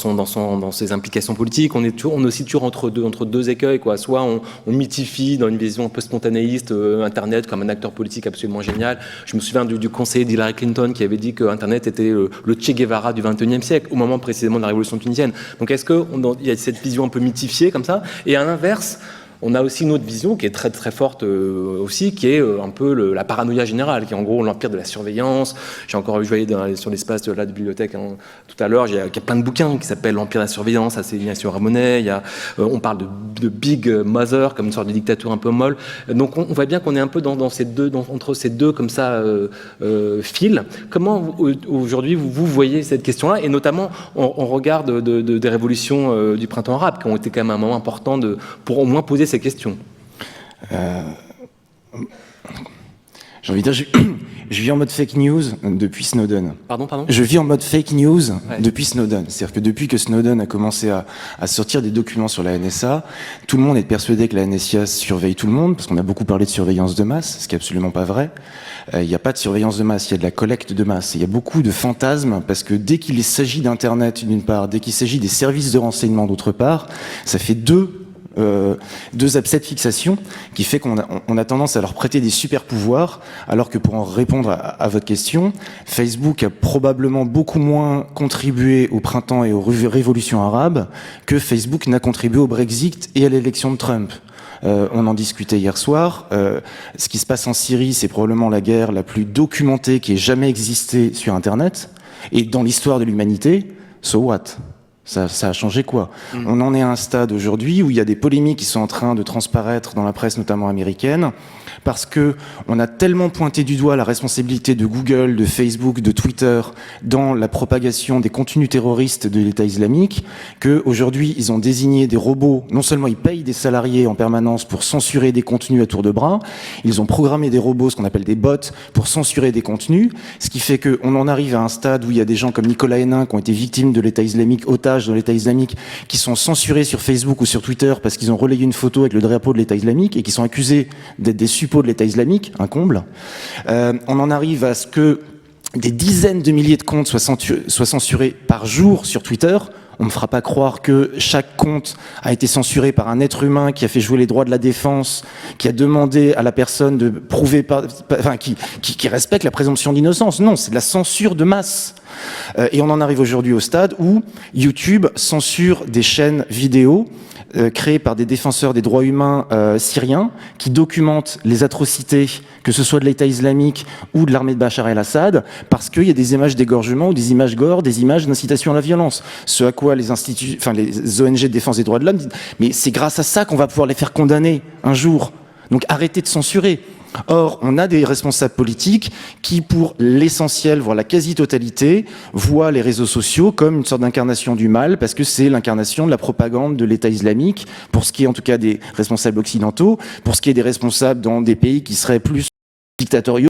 ses implications politiques, on oscille toujours entre deux écueils, quoi. Soit on mythifie dans une vision un peu spontanéiste Internet comme un acteur politique absolument génial. Je me souviens du conseiller d'Hillary Clinton qui avait dit que Internet était le Che Guevara du XXIe siècle, au moment précisément de la révolution tunisienne. Donc est-ce qu'il y a cette vision un peu mythifiée comme ça ? Et à l'inverse, on a aussi une autre vision qui est très très forte aussi, qui est un peu la paranoïa générale, qui est en gros l'empire de la surveillance. J'ai encore vu sur l'espace de la bibliothèque tout à l'heure, il y a plein de bouquins qui s'appellent l'empire de la surveillance, c'est Ignacio Ramonet. On parle de Big Mother comme une sorte de dictature un peu molle. Donc on voit bien qu'on est un peu entre ces deux comme ça fils. Comment aujourd'hui vous voyez cette question-là, et notamment on regarde des révolutions du printemps arabe qui ont été quand même un moment important pour au moins poser ces questions. J'ai envie de dire, je vis en mode fake news depuis Snowden. Pardon. Je vis en mode fake news depuis Snowden. C'est-à-dire que depuis que Snowden a commencé à sortir des documents sur la NSA, tout le monde est persuadé que la NSA surveille tout le monde, parce qu'on a beaucoup parlé de surveillance de masse, ce qui est absolument pas vrai. Il n'y a pas de surveillance de masse, il y a de la collecte de masse. Il y a beaucoup de fantasmes, parce que dès qu'il s'agit d'Internet d'une part, dès qu'il s'agit des services de renseignement d'autre part, ça fait deux abcès de fixation qui fait qu'on a tendance à leur prêter des super pouvoirs, alors que pour en répondre à votre question, Facebook a probablement beaucoup moins contribué au printemps et aux révolutions arabes que Facebook n'a contribué au Brexit et à l'élection de Trump. On en discutait hier soir. Ce qui se passe en Syrie, c'est probablement la guerre la plus documentée qui ait jamais existé sur Internet et dans l'histoire de l'humanité. So what ? Ça a changé quoi? On en est à un stade aujourd'hui où il y a des polémiques qui sont en train de transparaître dans la presse, notamment américaine, parce que on a tellement pointé du doigt la responsabilité de Google, de Facebook, de Twitter dans la propagation des contenus terroristes de l'État islamique, que aujourd'hui ils ont désigné des robots. Non seulement ils payent des salariés en permanence pour censurer des contenus à tour de bras, ils ont programmé des robots, ce qu'on appelle des bots, pour censurer des contenus, ce qui fait qu'on en arrive à un stade où il y a des gens comme Nicolas Hénin qui ont été victimes de l'État islamique, otages de l'État islamique, qui sont censurés sur Facebook ou sur Twitter parce qu'ils ont relayé une photo avec le drapeau de l'État islamique et qui sont accusés d'être des suppôts de l'État islamique, un comble. On en arrive à ce que des dizaines de milliers de comptes soient censurés par jour sur Twitter. On ne me fera pas croire que chaque compte a été censuré par un être humain qui a fait jouer les droits de la défense, qui a demandé à la personne de prouver, qui respecte la présomption d'innocence. Non, c'est de la censure de masse. Et on en arrive aujourd'hui au stade où YouTube censure des chaînes vidéo créées par des défenseurs des droits humains syriens qui documentent les atrocités, que ce soit de l'État islamique ou de l'armée de Bachar el-Assad, parce qu'il y a des images d'égorgement ou des images gore, des images d'incitation à la violence. Ce à quoi les ONG de défense des droits de l'homme disent « mais c'est grâce à ça qu'on va pouvoir les faire condamner un jour. Donc arrêtez de censurer ». Or, on a des responsables politiques qui, pour l'essentiel, voire la quasi-totalité, voient les réseaux sociaux comme une sorte d'incarnation du mal, parce que c'est l'incarnation de la propagande de l'État islamique, pour ce qui est en tout cas des responsables occidentaux, pour ce qui est des responsables dans des pays qui seraient plus dictatoriaux.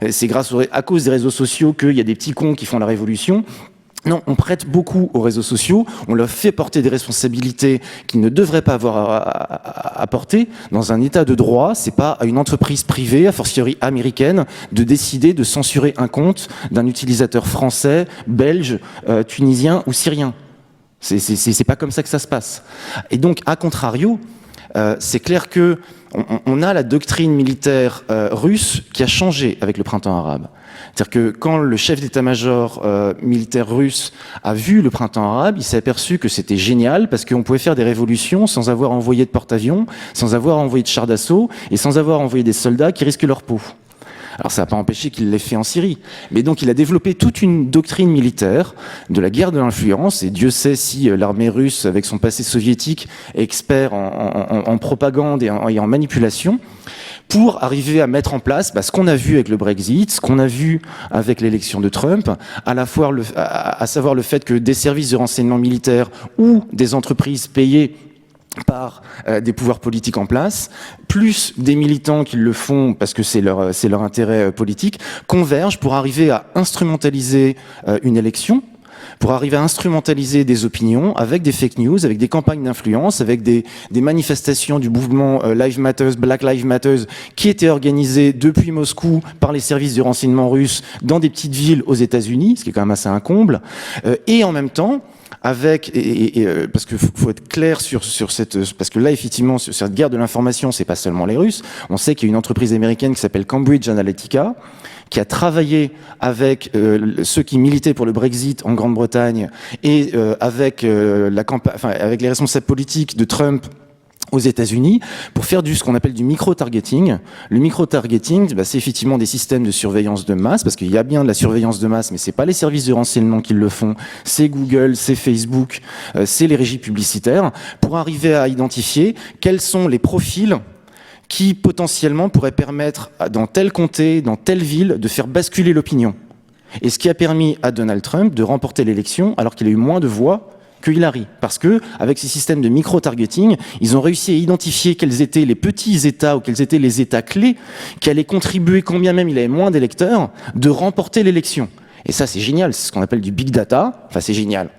C'est à cause des réseaux sociaux qu'il y a des petits cons qui font la révolution. Non, on prête beaucoup aux réseaux sociaux, on leur fait porter des responsabilités qu'ils ne devraient pas avoir à porter. Dans un état de droit, c'est pas à une entreprise privée, a fortiori américaine, de décider de censurer un compte d'un utilisateur français, belge, tunisien ou syrien. C'est pas comme ça que ça se passe. Et donc, à contrario, c'est clair que on a la doctrine militaire russe qui a changé avec le printemps arabe. C'est-à-dire que quand le chef d'état-major militaire russe a vu le printemps arabe, il s'est aperçu que c'était génial parce qu'on pouvait faire des révolutions sans avoir envoyé de porte-avions, sans avoir envoyé de chars d'assaut et sans avoir envoyé des soldats qui risquent leur peau. Alors ça n'a pas empêché qu'il l'ait fait en Syrie. Mais donc il a développé toute une doctrine militaire de la guerre de l'influence, et Dieu sait si l'armée russe, avec son passé soviétique, est expert en propagande et en manipulation, pour arriver à mettre en place ce qu'on a vu avec le Brexit, ce qu'on a vu avec l'élection de Trump, à savoir le fait que des services de renseignement militaire ou des entreprises payées par des pouvoirs politiques en place, plus des militants qui le font parce que c'est leur intérêt politique, convergent pour arriver à instrumentaliser une élection, pour arriver à instrumentaliser des opinions avec des fake news, avec des campagnes d'influence, avec des manifestations du mouvement Lives Matter, Black Lives Matter, qui étaient organisées depuis Moscou par les services de renseignement russes dans des petites villes aux États-Unis, ce qui est quand même assez un comble, et en même temps, parce qu'il faut être clair sur cette, parce que là effectivement sur cette guerre de l'information, c'est pas seulement les Russes. On sait qu'il y a une entreprise américaine qui s'appelle Cambridge Analytica qui a travaillé avec ceux qui militaient pour le Brexit en Grande-Bretagne et avec les responsables politiques de Trump aux États-Unis pour faire ce qu'on appelle du micro-targeting. Le micro-targeting, c'est effectivement des systèmes de surveillance de masse, parce qu'il y a bien de la surveillance de masse, mais c'est pas les services de renseignement qui le font, c'est Google, c'est Facebook, c'est les régies publicitaires, pour arriver à identifier quels sont les profils qui potentiellement pourraient permettre dans tel comté, dans telle ville, de faire basculer l'opinion. Et ce qui a permis à Donald Trump de remporter l'élection alors qu'il a eu moins de voix que Hillary, parce que avec ces systèmes de micro-targeting, ils ont réussi à identifier quels étaient les petits États ou quels étaient les États clés qui allaient contribuer, quand bien même il avait moins d'électeurs, de remporter l'élection. Et ça, c'est génial, c'est ce qu'on appelle du big data. Enfin, c'est génial.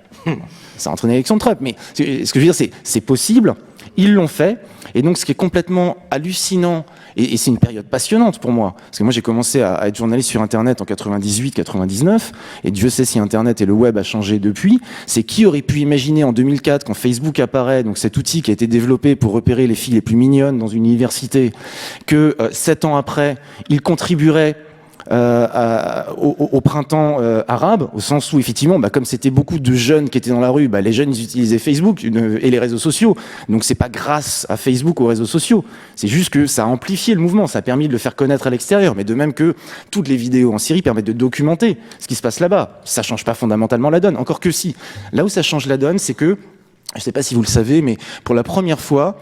Ça a entraîné l'élection de Trump, mais ce que je veux dire, c'est possible. Ils l'ont fait. Et donc, ce qui est complètement hallucinant, et c'est une période passionnante pour moi, parce que moi, j'ai commencé à être journaliste sur Internet en 98-99, et Dieu sait si Internet et le web a changé depuis, c'est qui aurait pu imaginer en 2004, quand Facebook apparaît, donc cet outil qui a été développé pour repérer les filles les plus mignonnes dans une université, que 7 ans après, il contribuerait au printemps arabe, au sens où effectivement, comme c'était beaucoup de jeunes qui étaient dans la rue, les jeunes ils utilisaient Facebook et les réseaux sociaux. Donc c'est pas grâce à Facebook ou aux réseaux sociaux, c'est juste que ça a amplifié le mouvement, ça a permis de le faire connaître à l'extérieur. Mais de même que toutes les vidéos en Syrie permettent de documenter ce qui se passe là-bas, ça change pas fondamentalement la donne. Encore que si, là où ça change la donne, c'est que je ne sais pas si vous le savez, mais pour la première fois,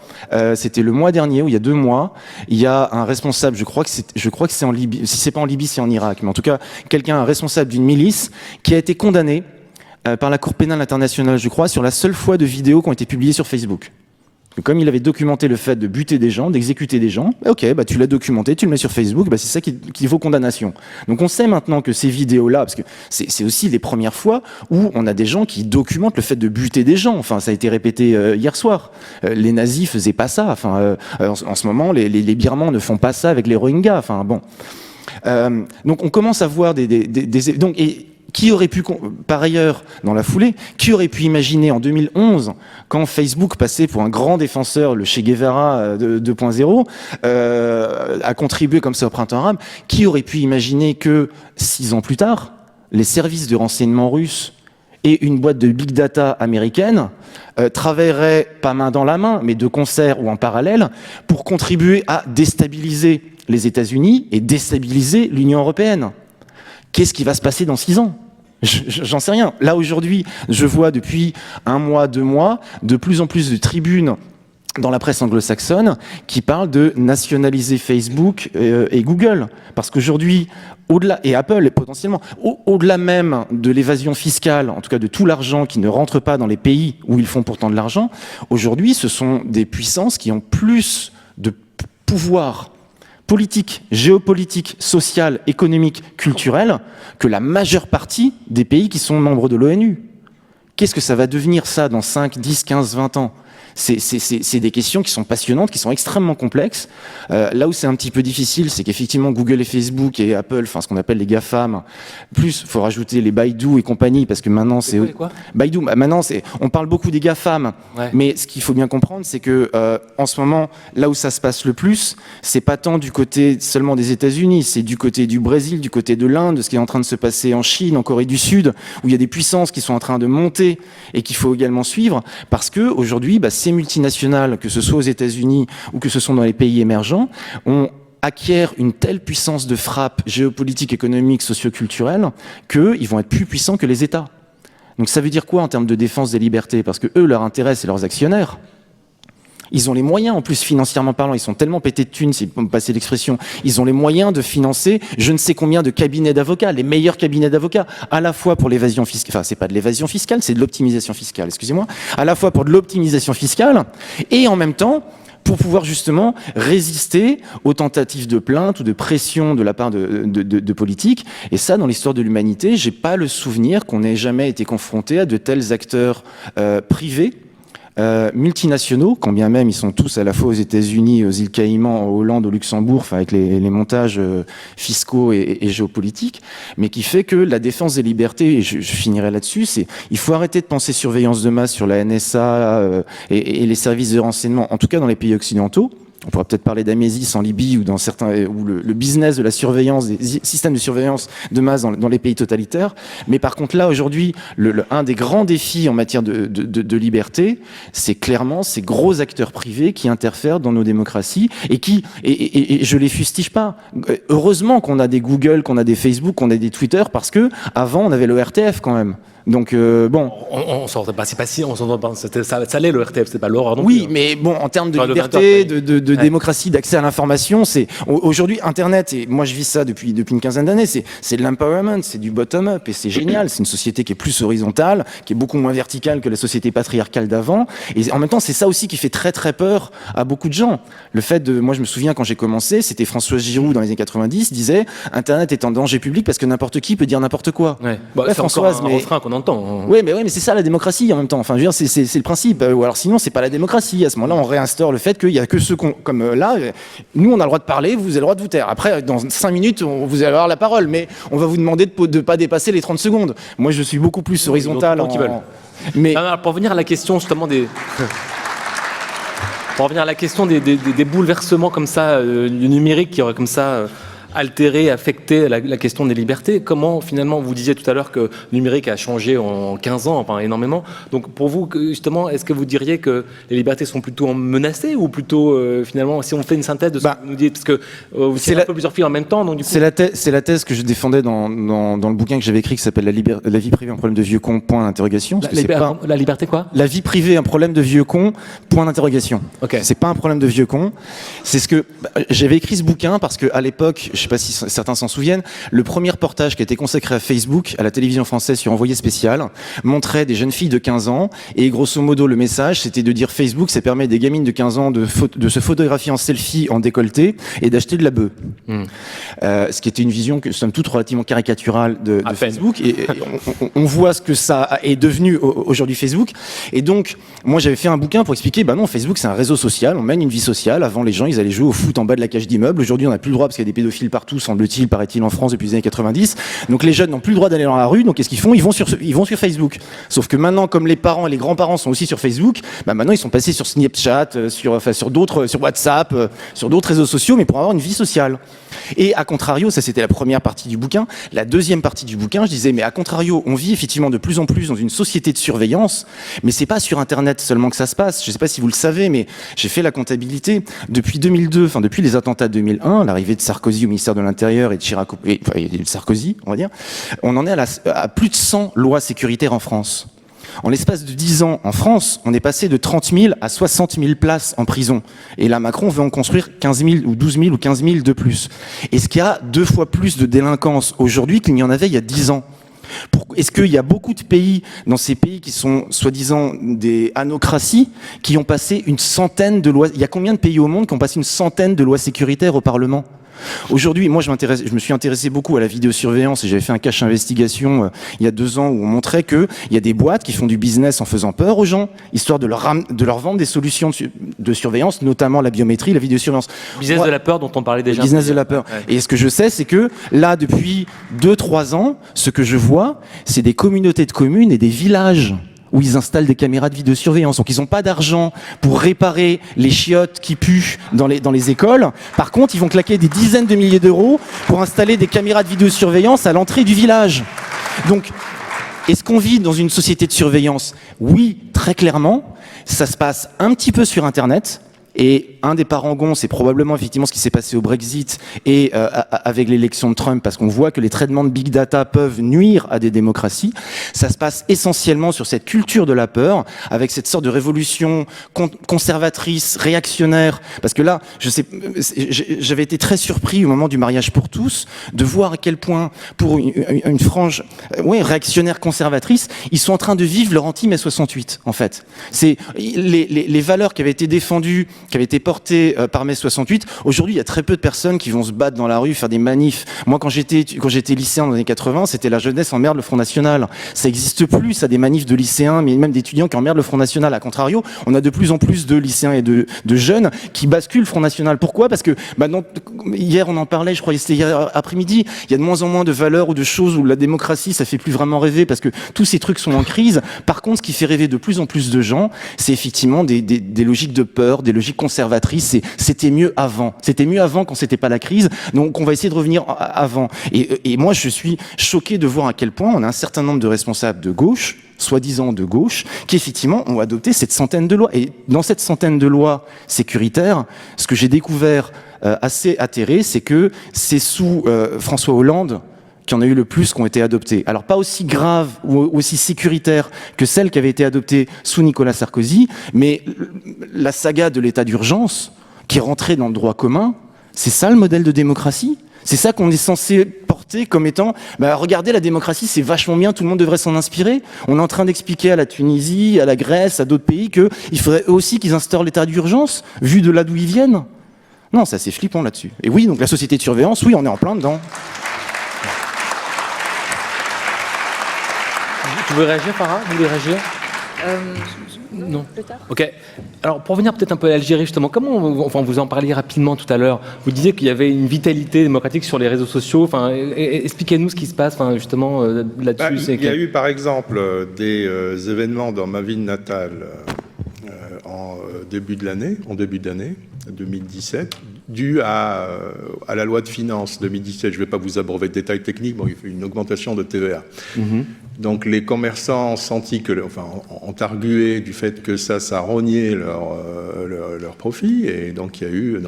c'était le mois dernier, ou il y a 2 mois, il y a un responsable, je crois que c'est en Libye, si c'est pas en Libye, c'est en Irak, mais en tout cas, un responsable d'une milice, qui a été condamné par la Cour pénale internationale, je crois, sur la seule fois de vidéos qui ont été publiées sur Facebook. Donc, comme il avait documenté le fait de buter des gens, d'exécuter des gens, ok, tu l'as documenté, tu le mets sur Facebook, c'est ça qui vaut condamnation. Donc on sait maintenant que ces vidéos-là, parce que c'est aussi les premières fois où on a des gens qui documentent le fait de buter des gens. Enfin, ça a été répété hier soir. Les nazis faisaient pas ça. Enfin, en ce moment, les Birmans ne font pas ça avec les Rohingyas. Enfin, bon. Donc on commence à voir qui aurait pu, par ailleurs, dans la foulée, qui aurait pu imaginer en 2011, quand Facebook passait pour un grand défenseur, le Che Guevara 2.0, a contribué comme ça au printemps arabe, qui aurait pu imaginer que 6 ans plus tard, les services de renseignement russes et une boîte de big data américaine travailleraient pas main dans la main, mais de concert ou en parallèle, pour contribuer à déstabiliser les États-Unis et déstabiliser l'Union européenne. Qu'est-ce qui va se passer dans 6 ans ? J'en sais rien. Là, aujourd'hui, je vois depuis 1 mois, 2 mois, de plus en plus de tribunes dans la presse anglo-saxonne qui parlent de nationaliser Facebook et Google. Parce qu'aujourd'hui, au-delà, et Apple potentiellement, au-delà même de l'évasion fiscale, en tout cas de tout l'argent qui ne rentre pas dans les pays où ils font pourtant de l'argent, aujourd'hui, ce sont des puissances qui ont plus de pouvoir politique, géopolitique, sociale, économique, culturelle, que la majeure partie des pays qui sont membres de l'ONU. Qu'est-ce que ça va devenir ça dans 5, 10, 15, 20 ans ? C'est des questions qui sont passionnantes, qui sont extrêmement complexes. Là où c'est un petit peu difficile, c'est qu'effectivement Google et Facebook et Apple, enfin ce qu'on appelle les GAFAM, plus il faut rajouter les Baidu et compagnie, parce que maintenant c'est Baidu. Maintenant on parle beaucoup des GAFAM, ouais. Mais ce qu'il faut bien comprendre, c'est que en ce moment, là où ça se passe le plus, c'est pas tant du côté seulement des États-Unis, c'est du côté du Brésil, du côté de l'Inde, de ce qui est en train de se passer en Chine, en Corée du Sud, où il y a des puissances qui sont en train de monter et qu'il faut également suivre, parce que aujourd'hui, ces multinationales, que ce soit aux États-Unis ou que ce soit dans les pays émergents, acquièrent une telle puissance de frappe géopolitique, économique, socio-culturelle qu'ils vont être plus puissants que les États. Donc ça veut dire quoi en termes de défense des libertés ? Parce que eux, leur intérêt, c'est leurs actionnaires. Ils ont les moyens, en plus, financièrement parlant, ils sont tellement pétés de thunes, si vous me passez l'expression, ils ont les moyens de financer je ne sais combien de cabinets d'avocats, les meilleurs cabinets d'avocats, à la fois pour l'évasion fiscale, enfin, c'est pas de l'évasion fiscale, c'est de l'optimisation fiscale, excusez-moi, à la fois pour de l'optimisation fiscale, et en même temps, pour pouvoir justement résister aux tentatives de plainte ou de pression de la part de politiques. Et ça, dans l'histoire de l'humanité, j'ai pas le souvenir qu'on ait jamais été confronté à de tels acteurs privés, multinationaux, quand bien même ils sont tous à la fois aux États-Unis, aux îles Caïmans, en Hollande, au Luxembourg, enfin avec les montages fiscaux et géopolitiques, mais qui fait que la défense des libertés, et je finirai là-dessus, c'est il faut arrêter de penser surveillance de masse sur la NSA et les services de renseignement, en tout cas dans les pays occidentaux. On pourrait peut-être parler d'Amésis en Libye ou dans certains, où le business de la surveillance, des systèmes de surveillance de masse dans les pays totalitaires. Mais par contre, là, aujourd'hui, un des grands défis en matière de liberté, c'est clairement ces gros acteurs privés qui interfèrent dans nos démocraties et je les fustige pas. Heureusement qu'on a des Google, qu'on a des Facebook, qu'on a des Twitter, parce que avant, on avait le RTF quand même. Donc bon, On s'entend pas, c'est pas si, on s'entend pas. Ça l'est le RTF, c'est pas l'horreur non oui, plus. mais bon, en termes de Genre de liberté, 20 de démocratie, d'accès à l'information, c'est aujourd'hui Internet, et moi je vis ça depuis une quinzaine d'années, c'est de l'empowerment, c'est du bottom-up, et c'est génial. C'est une société qui est plus horizontale, qui est beaucoup moins verticale que la société patriarcale d'avant, et en même temps c'est ça aussi qui fait très très peur à beaucoup de gens. Le fait de, moi je me souviens quand j'ai commencé, c'était Françoise Giroud dans les années 90 disait Internet est en danger public parce que n'importe qui peut dire n'importe quoi. Ouais. Bah, Ouais, c'est Françoise, encore un refrain qu'on entend. Oui, mais c'est ça la démocratie en même temps. Enfin, je veux dire, c'est le principe. Ou alors sinon, c'est pas la démocratie. À ce moment-là, on réinstaure le fait qu'il y a que ceux comme là, nous, on a le droit de parler, vous avez le droit de vous taire. Après, dans 5 minutes, vous allez avoir la parole, mais on va vous demander de pas dépasser les 30 secondes. Moi, je suis beaucoup plus horizontal. Donc, ils veulent. Mais Alors, pour revenir à la question justement des... Pour revenir à la question des bouleversements comme ça, du numérique qui aurait comme ça altéré, affecté la question des libertés, comment finalement, vous disiez tout à l'heure que le numérique a changé en 15 ans, enfin énormément. Donc pour vous, justement, est-ce que vous diriez que les libertés sont plutôt menacées ou plutôt finalement, si on fait une synthèse de ce que vous nous dites, parce que vous tirez un peu plusieurs fils en même temps, donc du coup... C'est la thèse que je défendais dans le bouquin que j'avais écrit qui s'appelle la vie privée, un problème de vieux con, point d'interrogation. La liberté quoi? La vie privée, un problème de vieux con, point d'interrogation. Okay. C'est pas un problème de vieux con. C'est ce que j'avais écrit ce bouquin parce que à l'époque, je sais pas si certains s'en souviennent, le premier reportage qui a été consacré à Facebook à la télévision française sur Envoyé spécial montrait des jeunes filles de 15 ans et grosso modo le message c'était de dire Facebook ça permet à des gamines de 15 ans de se photographier en selfie en décolleté et d'acheter de la bœuf. Ce qui était une vision que somme toute relativement caricaturale de Facebook et on voit ce que ça est devenu aujourd'hui Facebook et donc moi j'avais fait un bouquin pour expliquer bah non Facebook c'est un réseau social, on mène une vie sociale. Avant les gens ils allaient jouer au foot en bas de la cage d'immeuble, aujourd'hui on n'a plus le droit parce qu'il y a des pédophiles partout semble-t-il, paraît-il en France depuis les années 90. Donc les jeunes n'ont plus le droit d'aller dans la rue, donc qu'est-ce qu'ils font ? Ils vont sur Facebook. Sauf que maintenant comme les parents et les grands-parents sont aussi sur Facebook, bah maintenant ils sont passés sur Snapchat, sur WhatsApp, sur d'autres réseaux sociaux mais pour avoir une vie sociale. Et à contrario, ça c'était la première partie du bouquin, la deuxième partie du bouquin, je disais mais à contrario, on vit effectivement de plus en plus dans une société de surveillance, mais c'est pas sur internet seulement que ça se passe. Je sais pas si vous le savez mais j'ai fait la comptabilité depuis 2002, enfin depuis les attentats de 2001, l'arrivée de Sarkozy au ministère de l'Intérieur et de Chirac et de Sarkozy, on va dire, on en est à plus de 100 lois sécuritaires en France. En l'espace de 10 ans, en France, on est passé de 30 000 à 60 000 places en prison. Et là, Macron veut en construire 15 000 ou 12 000 ou 15 000 de plus. Est-ce qu'il y a 2 fois plus de délinquance aujourd'hui qu'il n'y en avait il y a 10 ans ? Est-ce qu'il y a beaucoup de pays, dans ces pays qui sont soi-disant des anocraties, qui ont passé une centaine de lois ? Il y a combien de pays au monde qui ont passé une centaine de lois sécuritaires au Parlement ? Aujourd'hui, moi je me suis intéressé beaucoup à la vidéosurveillance et j'avais fait un cache investigation il y a 2 ans où on montrait qu'il y a des boîtes qui font du business en faisant peur aux gens, histoire de leur vendre des solutions de surveillance, notamment la biométrie, la vidéosurveillance. Business de la peur dont on parlait déjà. Business de la peur. Ouais. Et ce que je sais, c'est que là, depuis 2-3 ans, ce que je vois, c'est des communautés de communes et des villages où ils installent des caméras de vidéosurveillance. Donc ils n'ont pas d'argent pour réparer les chiottes qui puent dans les écoles. Par contre, ils vont claquer des dizaines de milliers d'euros pour installer des caméras de vidéosurveillance à l'entrée du village. Donc, est-ce qu'on vit dans une société de surveillance ? Oui, très clairement. Ça se passe un petit peu sur Internet. Et un des parangons, c'est probablement effectivement ce qui s'est passé au Brexit et avec l'élection de Trump, parce qu'on voit que les traitements de big data peuvent nuire à des démocraties. Ça se passe essentiellement sur cette culture de la peur, avec cette sorte de révolution conservatrice, réactionnaire. Parce que là, j'avais été très surpris au moment du mariage pour tous de voir à quel point, pour une frange réactionnaire conservatrice, ils sont en train de vivre leur anti-mai 68, en fait. C'est les valeurs qui avaient été défendues, qui avait été porté par mai 68. Aujourd'hui, il y a très peu de personnes qui vont se battre dans la rue, faire des manifs. Moi, quand j'étais lycéen dans les années 80, c'était la jeunesse emmerde le Front National. Ça n'existe plus, ça, des manifs de lycéens, mais même d'étudiants qui emmerdent le Front National. A contrario, on a de plus en plus de lycéens et de jeunes qui basculent le Front National. Pourquoi ? Parce que maintenant, hier, on en parlait, je crois que c'était hier après-midi, il y a de moins en moins de valeurs ou de choses où la démocratie, ça fait plus vraiment rêver parce que tous ces trucs sont en crise. Par contre, ce qui fait rêver de plus en plus de gens, c'est effectivement des logiques de peur, des logiques conservatrices. C'était mieux avant. C'était mieux avant quand c'était pas la crise. Donc on va essayer de revenir avant. Et moi je suis choqué de voir à quel point on a un certain nombre de responsables de gauche, soi-disant de gauche, qui effectivement ont adopté cette centaine de lois. Et dans cette centaine de lois sécuritaires, ce que j'ai découvert assez atterré, c'est que c'est sous François Hollande qu'il y en a eu le plus qui ont été adoptées. Alors pas aussi graves ou aussi sécuritaires que celles qui avaient été adoptées sous Nicolas Sarkozy, mais la saga de l'état d'urgence, qui est rentrée dans le droit commun, c'est ça le modèle de démocratie ? C'est ça qu'on est censé porter comme étant regardez, la démocratie, c'est vachement bien, tout le monde devrait s'en inspirer. On est en train d'expliquer à la Tunisie, à la Grèce, à d'autres pays qu'il faudrait eux aussi qu'ils instaurent l'état d'urgence, vu de là d'où ils viennent. Non, c'est assez flippant là-dessus. Et oui, donc la société de surveillance, oui, on est en plein dedans. Tu veux réagir, Farah ? Vous voulez réagir ? Non. Plus tard. Ok. Alors, pour revenir peut-être un peu à l'Algérie, justement, enfin, vous en parliez rapidement tout à l'heure. Vous disiez qu'il y avait une vitalité démocratique sur les réseaux sociaux. Enfin, expliquez-nous ce qui se passe, enfin, justement, là-dessus. Il y a eu, par exemple, des événements dans ma ville natale en début d'année 2017, dû à la loi de finances 2017. Je ne vais pas vous abreuver de détails techniques, mais il y a eu une augmentation de TVA. Donc les commerçants ont argué du fait que ça rognait leur profit, et donc il y a eu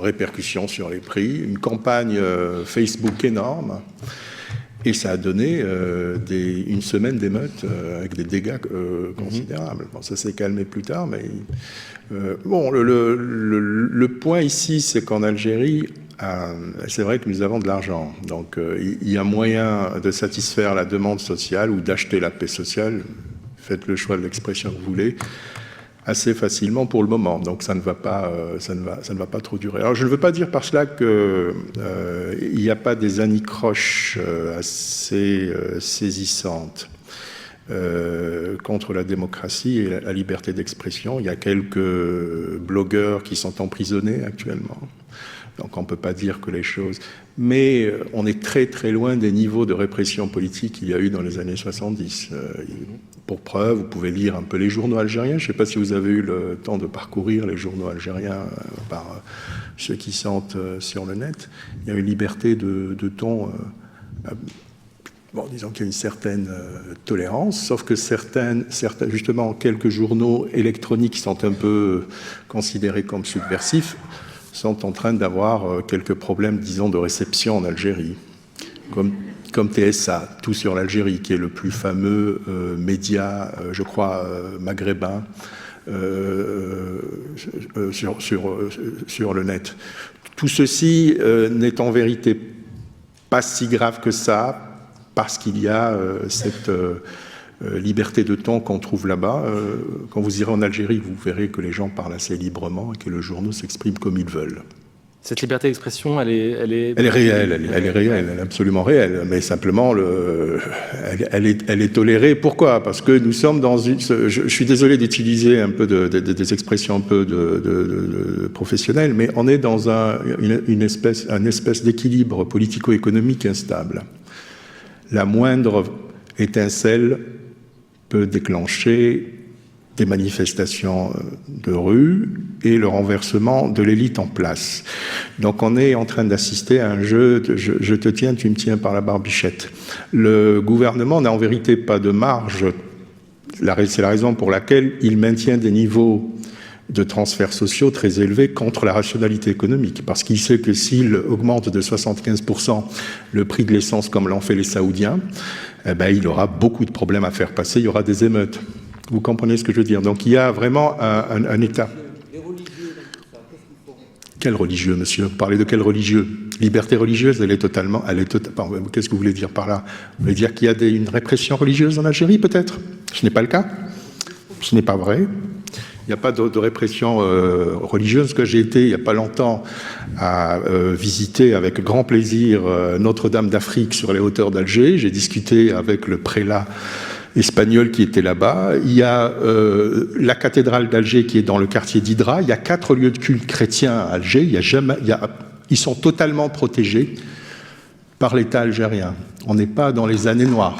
répercussions sur les prix, une campagne Facebook énorme, et ça a donné une semaine d'émeutes avec des dégâts considérables. Bon, ça s'est calmé plus tard, mais le point ici, c'est qu'en Algérie, c'est vrai que nous avons de l'argent, donc il y a moyen de satisfaire la demande sociale ou d'acheter la paix sociale, faites le choix de l'expression que vous voulez, assez facilement pour le moment, donc ça ne va pas trop durer. Alors je ne veux pas dire par cela qu'il n'y a pas des anicroches assez saisissantes contre la démocratie et la liberté d'expression. Il y a quelques blogueurs qui sont emprisonnés actuellement. Donc on ne peut pas dire que les choses... Mais on est très très loin des niveaux de répression politique qu'il y a eu dans les années 70. Pour preuve, vous pouvez lire un peu les journaux algériens. Je ne sais pas si vous avez eu le temps de parcourir les journaux algériens par ceux qui sont sur le net. Il y a une liberté de ton... disons qu'il y a une certaine tolérance, sauf que certains, justement, quelques journaux électroniques qui sont un peu considérés comme subversifs sont en train d'avoir quelques problèmes, disons, de réception en Algérie, comme TSA, Tout sur l'Algérie, qui est le plus fameux média, je crois, maghrébin sur le net. Tout ceci n'est en vérité pas si grave que ça, parce qu'il y a cette liberté de ton qu'on trouve là-bas. Quand vous irez en Algérie, vous verrez que les gens parlent assez librement et que les journaux s'expriment comme ils veulent. Cette liberté d'expression, elle est réelle, elle est réelle, elle est absolument réelle, mais simplement, elle est tolérée. Pourquoi ? Parce que nous sommes dans une... Je suis désolé d'utiliser un peu des expressions un peu de professionnelles, mais on est dans une espèce d'équilibre politico-économique instable. La moindre étincelle peut déclencher des manifestations de rue et le renversement de l'élite en place. Donc on est en train d'assister à un jeu de je te tiens, tu me tiens par la barbichette. Le gouvernement n'a en vérité pas de marge. C'est la raison pour laquelle il maintient des niveaux de transferts sociaux très élevés contre la rationalité économique, parce qu'il sait que s'il augmente de 75% le prix de l'essence comme l'ont fait les Saoudiens, il aura beaucoup de problèmes à faire passer, il y aura des émeutes. Vous comprenez ce que je veux dire ? Donc il y a vraiment un État. Les religieux, quel religieux, monsieur ? Vous parlez de quel religieux ? Liberté religieuse, elle est totalement... Qu'est-ce que vous voulez dire par là ? Vous voulez dire qu'il y a une répression religieuse en Algérie, peut-être ? Ce n'est pas le cas. Ce n'est pas vrai. Il n'y a pas de répression religieuse. Que j'ai été, il n'y a pas longtemps, à visiter avec grand plaisir Notre-Dame d'Afrique sur les hauteurs d'Alger. J'ai discuté avec le prélat espagnol qui était là-bas. Il y a la cathédrale d'Alger qui est dans le quartier d'Hydra. Il y a 4 lieux de culte chrétiens à Alger. Ils sont totalement protégés par l'État algérien. On n'est pas dans les années noires.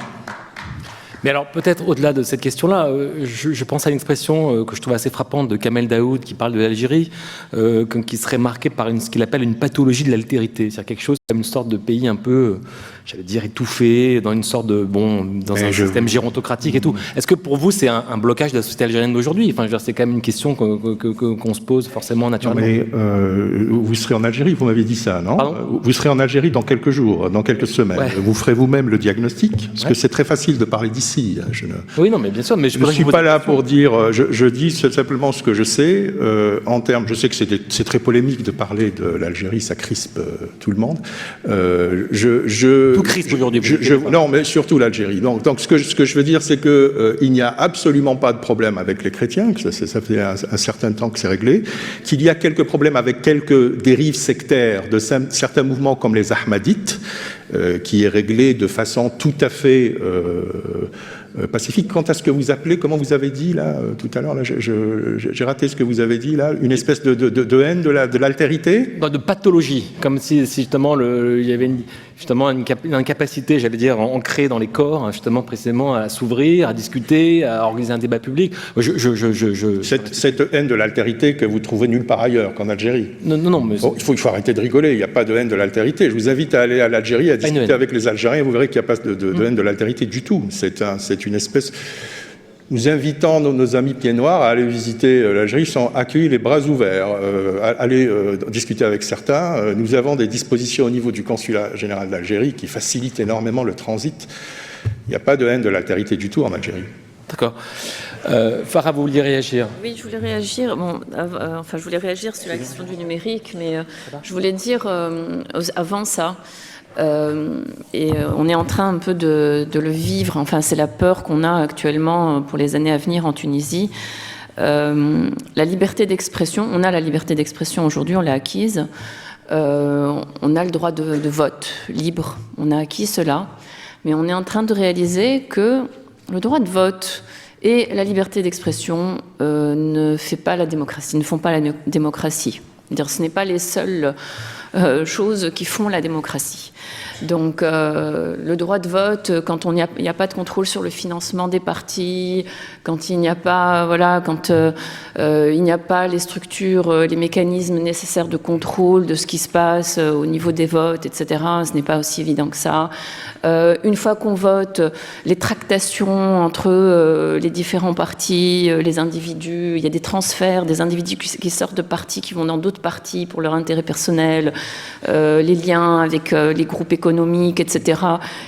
Mais alors, peut-être au-delà de cette question-là, je pense à une expression que je trouve assez frappante de Kamel Daoud qui parle de l'Algérie, qui serait marquée par ce qu'il appelle une pathologie de l'altérité. C'est-à-dire quelque chose comme une sorte de pays un peu j'allais dire, étouffé dans une sorte de, dans un système gérontocratique et tout. Est-ce que pour vous, c'est un blocage de la société algérienne d'aujourd'hui? Enfin, je veux dire, c'est quand même une question qu'on se pose forcément naturellement. Mais vous serez en Algérie, vous m'avez dit ça, non? Pardon? Vous serez en Algérie dans quelques jours, dans quelques semaines. Ouais. Vous ferez vous-même le diagnostic, parce que c'est très facile de parler d'ici. Oui, non, mais bien sûr. Mais je ne suis pas là pour dire, je dis simplement ce que je sais, en termes, je sais que c'est très polémique de parler de l'Algérie, ça crispe tout le monde. Tout crispe aujourd'hui. Non, mais surtout l'Algérie. Donc ce que je veux dire, c'est que il n'y a absolument pas de problème avec les chrétiens, que ça fait un certain temps que c'est réglé, qu'il y a quelques problèmes avec quelques dérives sectaires de certains mouvements comme les Ahmadites, qui est réglé de façon tout à fait pacifique. Quant à ce que vous appelez, comment vous avez dit là tout à l'heure, j'ai raté ce que vous avez dit là, une espèce de haine de l'altérité, de pathologie, comme si justement il y avait une incapacité, j'allais dire, ancrée dans les corps, justement précisément à s'ouvrir, à discuter, à organiser un débat public. Cette haine de l'altérité que vous trouvez nulle part ailleurs qu'en Algérie. Non, mais bon, il faut arrêter de rigoler. Il n'y a pas de haine de l'altérité. Je vous invite à aller à l'Algérie, à discuter avec les Algériens, et vous verrez qu'il n'y a pas de haine de l'altérité du tout. C'est une espèce. Nous invitons nos amis pieds noirs à aller visiter l'Algérie. Ils sont accueillis les bras ouverts, aller discuter avec certains. Nous avons des dispositions au niveau du consulat général d'Algérie qui facilitent énormément le transit. Il n'y a pas de haine de l'altérité du tout en Algérie. D'accord. Farah, vous vouliez réagir? Oui, je voulais réagir. Je voulais réagir sur la question du numérique, mais je voulais dire avant ça. On est en train un peu de le vivre. Enfin, c'est la peur qu'on a actuellement pour les années à venir en Tunisie. La liberté d'expression, on a la liberté d'expression aujourd'hui, on l'a acquise. On a le droit de vote libre, on a acquis cela. Mais on est en train de réaliser que le droit de vote et la liberté d'expression ne font pas la démocratie. C'est-à-dire, ce n'est pas les seules choses qui font la démocratie. Donc, le droit de vote, quand il n'y a pas de contrôle sur le financement des partis, quand il n'y a pas, il n'y a pas les structures, les mécanismes nécessaires de contrôle de ce qui se passe au niveau des votes, etc. Ce n'est pas aussi évident que ça. Une fois qu'on vote, les tractations entre les différents partis, les individus, il y a des transferts, des individus qui sortent de partis, qui vont dans d'autres partis pour leur intérêt personnel, les liens avec les groupes économiques, etc.,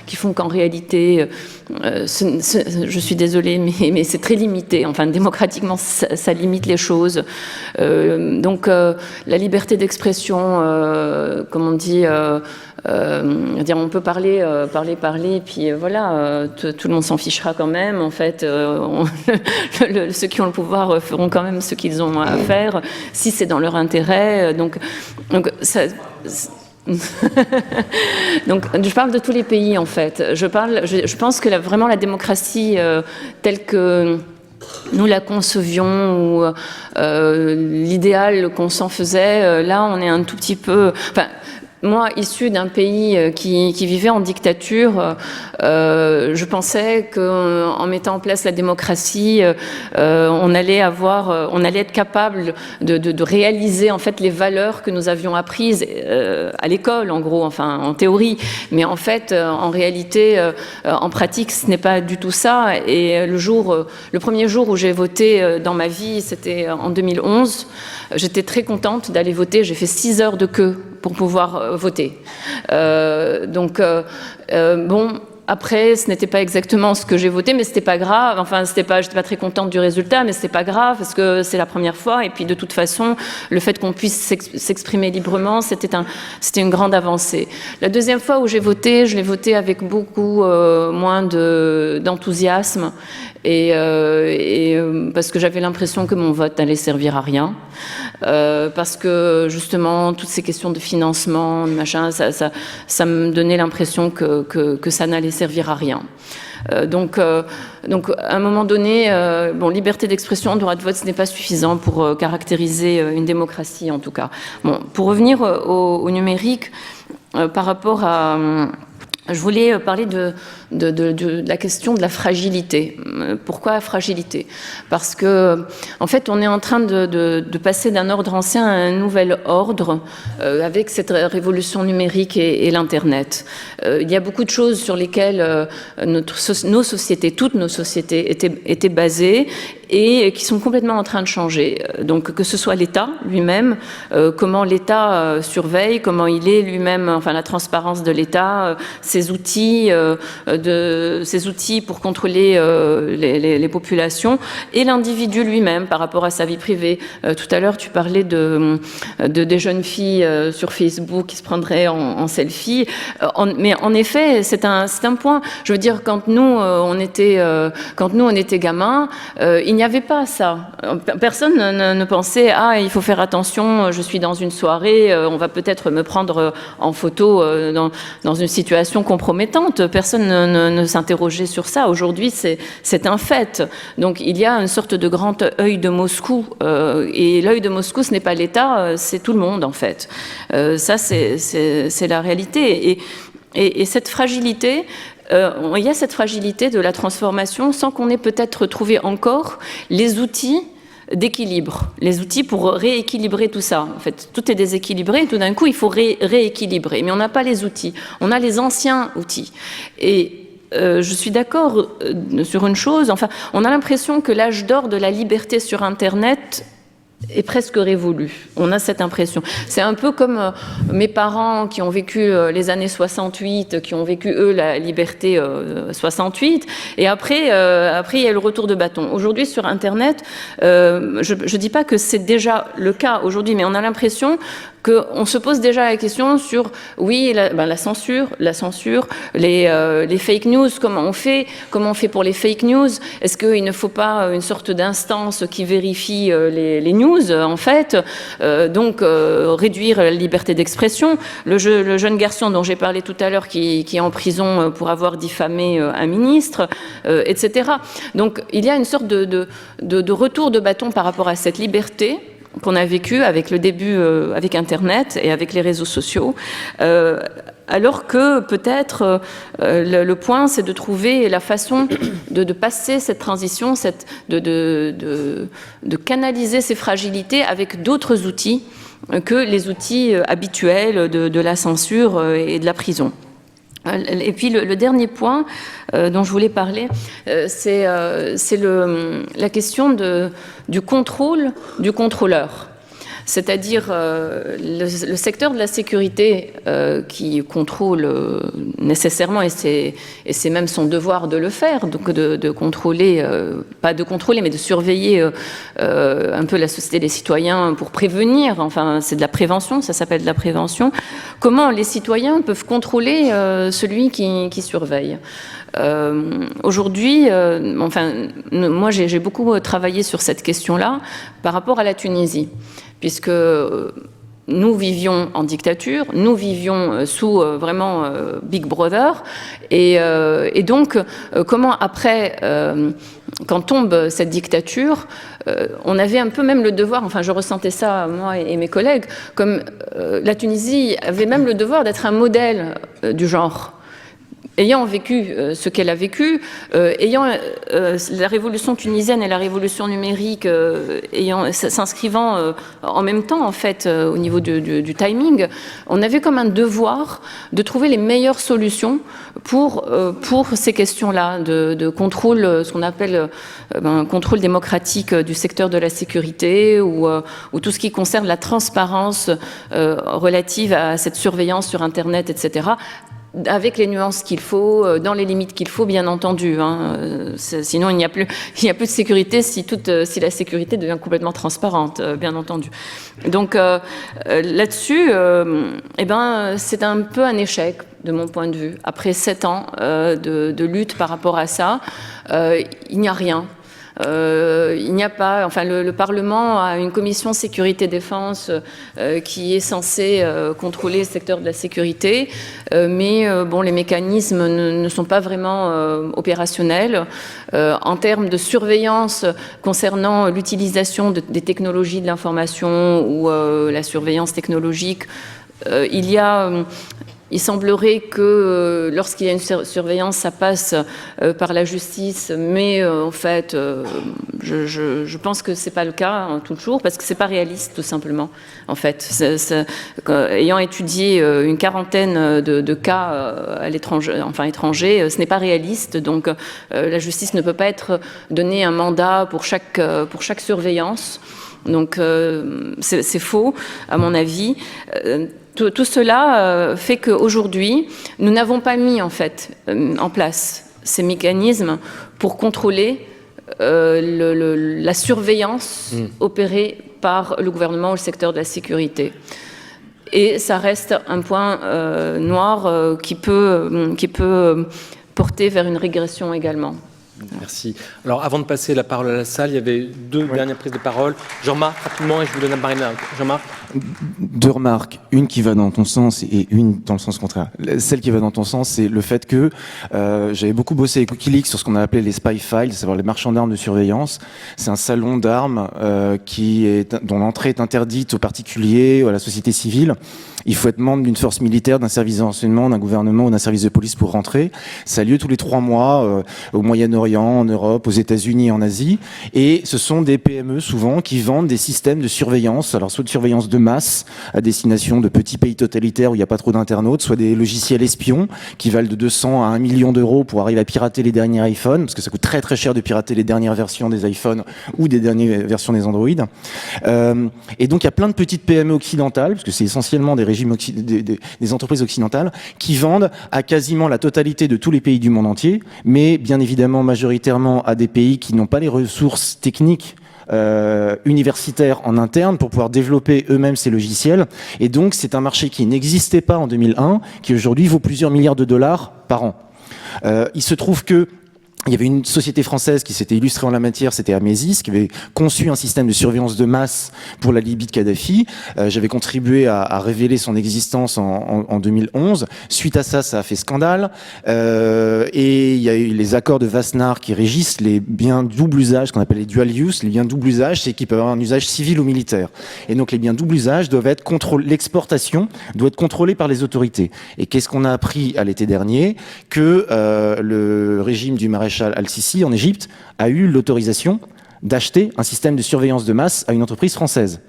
qui font qu'en réalité, je suis désolée, mais c'est très limité. Enfin, démocratiquement, ça limite les choses. Donc, la liberté d'expression, comme on dit, on peut parler, puis voilà, tout le monde s'en fichera quand même. En fait, ceux qui ont le pouvoir feront quand même ce qu'ils ont à faire, si c'est dans leur intérêt. Donc ça. Donc, je parle de tous les pays en fait. Je pense que vraiment la démocratie telle que nous la concevions ou l'idéal qu'on s'en faisait, là on est un tout petit peu. Enfin, moi, issue d'un pays qui vivait en dictature, je pensais qu'en mettant en place la démocratie, on allait être capable de réaliser en fait les valeurs que nous avions apprises à l'école, en gros, enfin en théorie. Mais en fait, en réalité, en pratique, ce n'est pas du tout ça. Et le premier jour où j'ai voté dans ma vie, c'était en 2011. J'étais très contente d'aller voter. J'ai fait 6 heures de queue pour pouvoir voter. Après, ce n'était pas exactement ce que j'ai voté, mais c'était pas grave. Enfin, j'étais pas très contente du résultat, mais c'était pas grave parce que c'est la première fois. Et puis, de toute façon, le fait qu'on puisse s'exprimer librement, c'était une grande avancée. La deuxième fois où j'ai voté, je l'ai voté avec beaucoup moins d'enthousiasme. Et parce que j'avais l'impression que mon vote n'allait servir à rien, parce que justement toutes ces questions de financement, machin, ça me donnait l'impression que ça n'allait servir à rien. Donc à un moment donné, liberté d'expression, droit de vote, ce n'est pas suffisant pour caractériser une démocratie en tout cas. Bon, pour revenir au numérique, par rapport à je voulais parler la question de la fragilité. Pourquoi fragilité? Parce que, en fait, on est en train de passer d'un ordre ancien à un nouvel ordre avec cette révolution numérique et l'Internet. Il y a beaucoup de choses sur lesquelles nos sociétés, toutes nos sociétés étaient basées et qui sont complètement en train de changer. Donc, que ce soit l'État lui-même, comment l'État surveille, comment il est lui-même, enfin la transparence de l'État, ses outils pour contrôler les populations, et l'individu lui-même par rapport à sa vie privée. Tout à l'heure, tu parlais des jeunes filles sur Facebook qui se prendraient en selfie. Mais en effet, c'est un point. Je veux dire, quand nous on était gamins, il n'y avait pas ça. Personne ne pensait il faut faire attention, je suis dans une soirée, on va peut-être me prendre en photo dans une situation compromettante. Personne ne s'interrogeait sur ça. Aujourd'hui, c'est un fait. Donc il y a une sorte de grand œil de Moscou, et l'œil de Moscou, ce n'est pas l'État, c'est tout le monde en fait. Ça, c'est la réalité. Et cette fragilité, il y a cette fragilité de la transformation sans qu'on ait peut-être trouvé encore les outils d'équilibre, les outils pour rééquilibrer tout ça. En fait, tout est déséquilibré, et tout d'un coup, il faut rééquilibrer. Mais on n'a pas les outils, on a les anciens outils. Et je suis d'accord sur une chose, enfin, on a l'impression que l'âge d'or de la liberté sur Internet est presque révolu. On a cette impression. C'est un peu comme mes parents qui ont vécu les années 68, qui ont vécu, eux, la liberté 68, et après, il y a le retour de bâton. Aujourd'hui, sur Internet, je ne dis pas que c'est déjà le cas aujourd'hui, mais on a l'impression qu'on se pose déjà la question sur, oui, la censure, les fake news, comment on fait pour les fake news? Est-ce qu'il ne faut pas une sorte d'instance qui vérifie les news, en fait, donc réduire la liberté d'expression? Le jeune garçon dont j'ai parlé tout à l'heure qui est en prison pour avoir diffamé un ministre, etc. Donc il y a une sorte de retour de bâton par rapport à cette liberté qu'on a vécu avec le début, avec Internet et avec les réseaux sociaux, alors que peut-être le point, c'est de trouver la façon de passer cette transition, de canaliser ces fragilités avec d'autres outils que les outils habituels de la censure et de la prison. Et puis le dernier point dont je voulais parler, c'est la question du contrôle du contrôleur. C'est-à-dire le secteur de la sécurité qui contrôle nécessairement, et c'est même son devoir de le faire, donc de contrôler, pas de contrôler, mais de surveiller un peu la société des citoyens pour prévenir, enfin c'est de la prévention, ça s'appelle de la prévention. Comment les citoyens peuvent contrôler celui qui surveille? Aujourd'hui, moi j'ai beaucoup travaillé sur cette question-là par rapport à la Tunisie, puisque nous vivions en dictature, nous vivions sous vraiment Big Brother, et donc comment après, quand tombe cette dictature, on avait un peu même le devoir, enfin je ressentais ça moi et mes collègues, comme la Tunisie avait même le devoir d'être un modèle du genre. Ayant vécu ce qu'elle a vécu, ayant la révolution tunisienne et la révolution numérique s'inscrivant en même temps, en fait, au niveau du timing, on avait comme un devoir de trouver les meilleures solutions pour ces questions-là de contrôle, ce qu'on appelle contrôle démocratique du secteur de la sécurité, ou tout ce qui concerne la transparence relative à cette surveillance sur Internet, etc., avec les nuances qu'il faut, dans les limites qu'il faut, bien entendu. Sinon, il n'y a plus de sécurité si la sécurité devient complètement transparente, bien entendu. Donc là-dessus, c'est un peu un échec, de mon point de vue. Après 7 ans de lutte par rapport à ça, il n'y a rien. Il n'y a pas, enfin le Parlement a une commission sécurité-défense qui est censée contrôler le secteur de la sécurité, mais les mécanismes ne sont pas vraiment opérationnels. En termes de surveillance concernant l'utilisation des technologies de l'information ou la surveillance technologique, il y a Il semblerait que lorsqu'il y a une surveillance, ça passe par la justice, mais en fait, je pense que c'est pas le cas hein, toujours, parce que c'est pas réaliste tout simplement. En fait, ayant étudié une quarantaine de cas à l'étranger, enfin étrangers, ce n'est pas réaliste. Donc, la justice ne peut pas être donné un mandat pour chaque surveillance. Donc, c'est faux, à mon avis. Tout cela fait qu'aujourd'hui, nous n'avons pas mis en fait en place ces mécanismes pour contrôler la surveillance opérée par le gouvernement ou le secteur de la sécurité. Et ça reste un point noir qui peut porter vers une régression également. Merci. Alors, avant de passer la parole à la salle, il y avait deux dernières prises de parole. Jean-Marc, rapidement, et je vous donne à Marina. Jean-Marc. Deux remarques, une qui va dans ton sens et une dans le sens contraire. Celle qui va dans ton sens, c'est le fait que j'avais beaucoup bossé avec Wikileaks sur ce qu'on a appelé les spy files, c'est-à-dire les marchands d'armes de surveillance. C'est un salon d'armes dont l'entrée est interdite aux particuliers, à la société civile. Il faut être membre d'une force militaire, d'un service de renseignement, d'un gouvernement ou d'un service de police pour rentrer. Ça a lieu tous les 3 mois au Moyen-Orient, en Europe, aux États-Unis, en Asie. Et ce sont des PME souvent qui vendent des systèmes de surveillance, alors soit de surveillance de masse à destination de petits pays totalitaires où il n'y a pas trop d'internautes, soit des logiciels espions qui valent de 200 à 1 million d'euros pour arriver à pirater les derniers iPhones, parce que ça coûte très très cher de pirater les dernières versions des iPhones ou des dernières versions des Android. Et donc il y a plein de petites PME occidentales, parce que c'est essentiellement des régimes des entreprises occidentales qui vendent à quasiment la totalité de tous les pays du monde entier, mais bien évidemment majoritairement à des pays qui n'ont pas les ressources techniques universitaires en interne pour pouvoir développer eux-mêmes ces logiciels. Et donc c'est un marché qui n'existait pas en 2001, qui aujourd'hui vaut plusieurs milliards de dollars par an. Il se trouve que il y avait une société française qui s'était illustrée en la matière, c'était Amesis, qui avait conçu un système de surveillance de masse pour la Libye de Kadhafi. J'avais contribué à révéler son existence en 2011. Suite à ça, ça a fait scandale. Et il y a eu les accords de Wassenaar qui régissent les biens double usage, qu'on appelle les dual use. Les biens double usage, c'est qu'ils peuvent avoir un usage civil ou militaire. Et donc les biens double usage doivent être contrôlés, l'exportation doit être contrôlée par les autorités. Et qu'est-ce qu'on a appris à l'été dernier? Que le régime du maréchal Al-Sisi en Égypte a eu l'autorisation d'acheter un système de surveillance de masse à une entreprise française.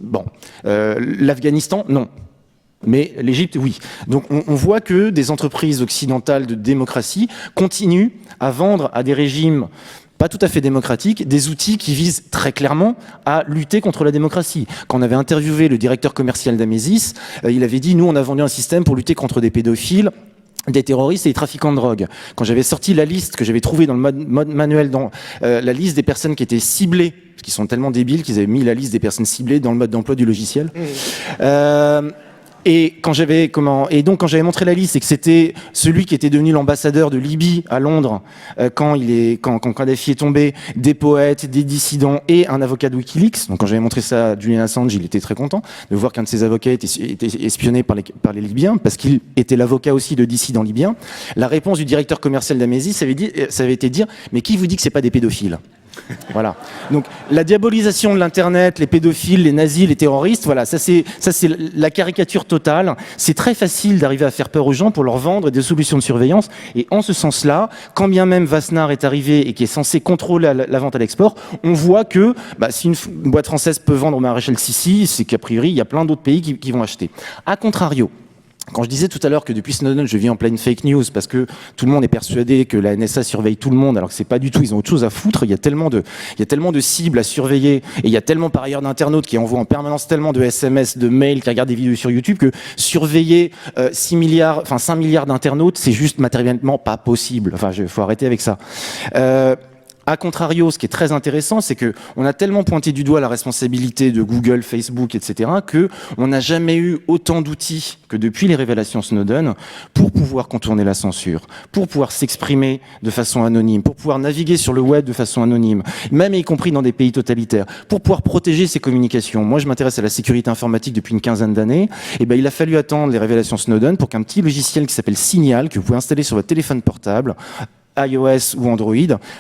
Bon, l'Afghanistan, non. Mais l'Égypte, oui. Donc on voit que des entreprises occidentales de démocratie continuent à vendre à des régimes pas tout à fait démocratiques, des outils qui visent très clairement à lutter contre la démocratie. Quand on avait interviewé le directeur commercial d'Amesis, il avait dit « Nous, on a vendu un système pour lutter contre des pédophiles, des terroristes et des trafiquants de drogue ». Quand j'avais sorti la liste que j'avais trouvée dans le mode manuel, dans la liste des personnes qui étaient ciblées, parce qu'ils sont tellement débiles qu'ils avaient mis la liste des personnes ciblées dans le mode d'emploi du logiciel. Et quand j'avais montré la liste et que c'était celui qui était devenu l'ambassadeur de Libye à Londres quand Kadhafi est tombé, des poètes, des dissidents et un avocat de WikiLeaks. Donc quand j'avais montré ça à Julian Assange, il était très content de voir qu'un de ses avocats était espionné par les Libyens parce qu'il était l'avocat aussi de dissidents libyens. La réponse du directeur commercial d'Amesis, ça avait été de dire « Mais qui vous dit que c'est pas des pédophiles ?» Voilà. Donc la diabolisation de l'internet, les pédophiles, les nazis, les terroristes, voilà, ça c'est la caricature totale. C'est très facile d'arriver à faire peur aux gens pour leur vendre des solutions de surveillance. Et en ce sens-là, quand bien même Wassenaar est arrivé et qui est censé contrôler la vente à l'export, on voit que si une boîte française peut vendre au maréchal Sisi, c'est qu'a priori il y a plein d'autres pays qui vont acheter. A contrario, quand je disais tout à l'heure que depuis Snowden, je vis en pleine fake news parce que tout le monde est persuadé que la NSA surveille tout le monde, alors que c'est pas du tout, ils ont autre chose à foutre. Il y a tellement de cibles à surveiller et il y a tellement par ailleurs d'internautes qui envoient en permanence tellement de SMS, de mails, qui regardent des vidéos sur YouTube que surveiller 5 milliards d'internautes, c'est juste matériellement pas possible. Enfin, faut arrêter avec ça. A contrario, ce qui est très intéressant, c'est que on a tellement pointé du doigt la responsabilité de Google, Facebook, etc., que on n'a jamais eu autant d'outils que depuis les révélations Snowden pour pouvoir contourner la censure, pour pouvoir s'exprimer de façon anonyme, pour pouvoir naviguer sur le web de façon anonyme, même y compris dans des pays totalitaires, pour pouvoir protéger ses communications. Moi, je m'intéresse à la sécurité informatique depuis une quinzaine d'années. Et il a fallu attendre les révélations Snowden pour qu'un petit logiciel qui s'appelle Signal, que vous pouvez installer sur votre téléphone portable, iOS ou Android.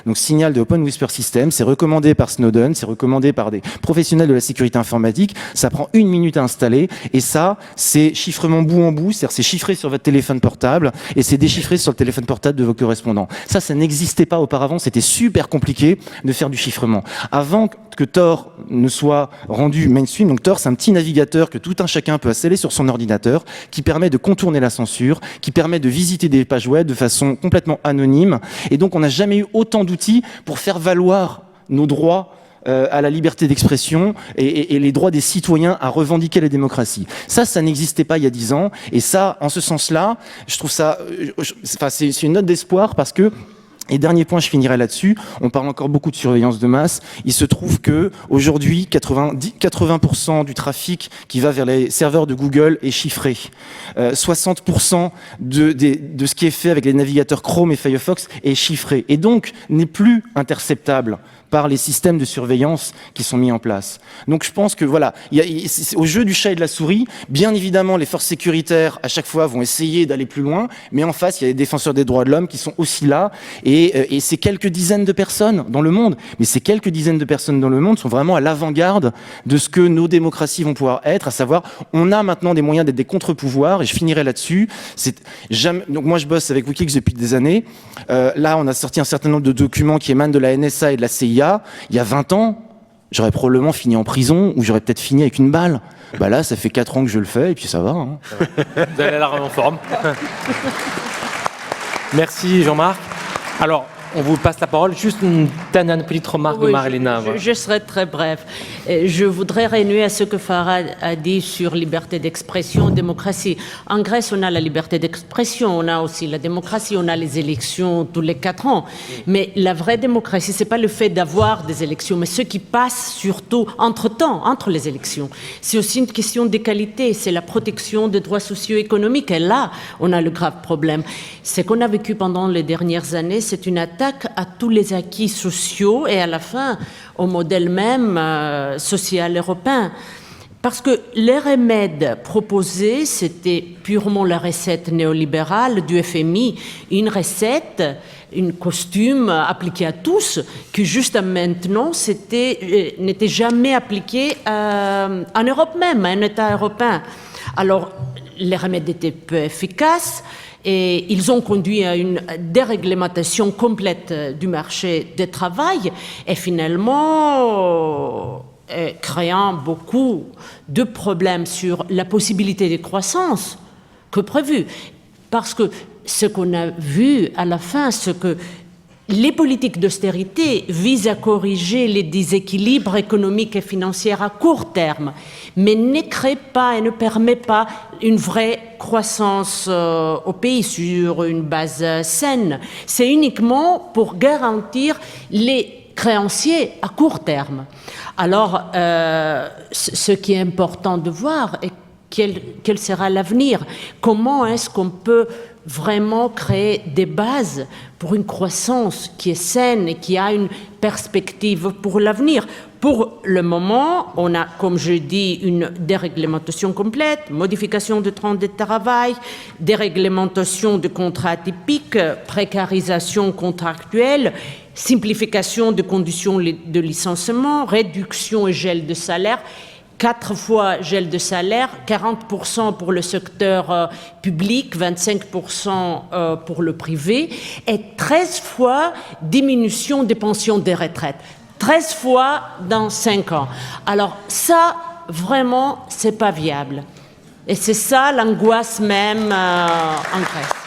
Donc signal de Open Whisper System, c'est recommandé par Snowden, c'est recommandé par des professionnels de la sécurité informatique. Ça prend 1 minute à installer et ça, c'est chiffrement bout en bout, c'est-à-dire c'est chiffré sur votre téléphone portable et c'est déchiffré sur le téléphone portable de vos correspondants. Ça n'existait pas auparavant, c'était super compliqué de faire du chiffrement. Avant que Tor ne soit rendu mainstream, donc Tor, c'est un petit navigateur que tout un chacun peut installer sur son ordinateur, qui permet de contourner la censure, qui permet de visiter des pages web de façon complètement anonyme. Et donc, on n'a jamais eu autant d'outils pour faire valoir nos droits à la liberté d'expression et les droits des citoyens à revendiquer la démocratie. Ça n'existait pas il y a 10 ans. Et ça, en ce sens-là, je trouve ça... c'est une note d'espoir parce que et dernier point, je finirai là-dessus. On parle encore beaucoup de surveillance de masse. Il se trouve que aujourd'hui, 80% du trafic qui va vers les serveurs de Google est chiffré. 60% de ce qui est fait avec les navigateurs Chrome et Firefox est chiffré et donc n'est plus interceptable par les systèmes de surveillance qui sont mis en place. Donc je pense que voilà, c'est au jeu du chat et de la souris, bien évidemment les forces sécuritaires à chaque fois vont essayer d'aller plus loin, mais en face il y a les défenseurs des droits de l'homme qui sont aussi là, et c'est quelques dizaines de personnes dans le monde, mais ces quelques dizaines de personnes dans le monde sont vraiment à l'avant-garde de ce que nos démocraties vont pouvoir être, à savoir on a maintenant des moyens d'être des contre-pouvoirs, et je finirai là-dessus. Donc moi je bosse avec Wikileaks depuis des années, là on a sorti un certain nombre de documents qui émanent de la NSA et de la CIA. Il y a 20 ans, j'aurais probablement fini en prison ou j'aurais peut-être fini avec une balle. Bah là, ça fait 4 ans que je le fais et puis ça va. Hein. Vous allez la remettre en forme. Merci Jean-Marc. Alors, on vous passe la parole. Juste une dernière petite remarque de Marilena. Je serai très bref. Je voudrais renouer à ce que Farah a dit sur liberté d'expression, démocratie. En Grèce, on a la liberté d'expression, on a aussi la démocratie, on a les élections tous les 4 ans. Mais la vraie démocratie, c'est pas le fait d'avoir des élections, mais ce qui passe surtout entre-temps, entre les élections. C'est aussi une question d'égalité, c'est la protection des droits socio-économiques. Et là, on a le grave problème. Ce qu'on a vécu pendant les dernières années, c'est une attaque à tous les acquis sociaux et à la fin au modèle même social européen. Parce que les remèdes proposés, c'était purement la recette néolibérale du FMI, une recette, une costume appliquée à tous, qui jusqu'à maintenant n'était jamais appliquée en Europe même, à un État européen. Alors, les remèdes étaient peu efficaces, et ils ont conduit à une déréglementation complète du marché du travail et finalement créant beaucoup de problèmes sur la possibilité de croissance que prévu. Parce que ce qu'on a vu à la fin, c'est que les politiques d'austérité visent à corriger les déséquilibres économiques et financiers à court terme, mais ne créent pas et ne permettent pas une vraie croissance au pays sur une base saine. C'est uniquement pour garantir les créanciers à court terme. Alors, ce qui est important de voir est quel sera l'avenir. Comment est-ce qu'on peut vraiment créer des bases pour une croissance qui est saine et qui a une perspective pour l'avenir. Pour le moment, on a, comme je dis, une déréglementation complète, modification du temps de travail, déréglementation de contrats atypiques, précarisation contractuelle, simplification des conditions de licenciement, réduction et gel de salaire. 4 fois gel de salaire, 40% pour le secteur public, 25% pour le privé, et 13 fois diminution des pensions des retraites. 13 fois dans 5 ans. Alors ça, vraiment, c'est pas viable. Et c'est ça l'angoisse même en Grèce.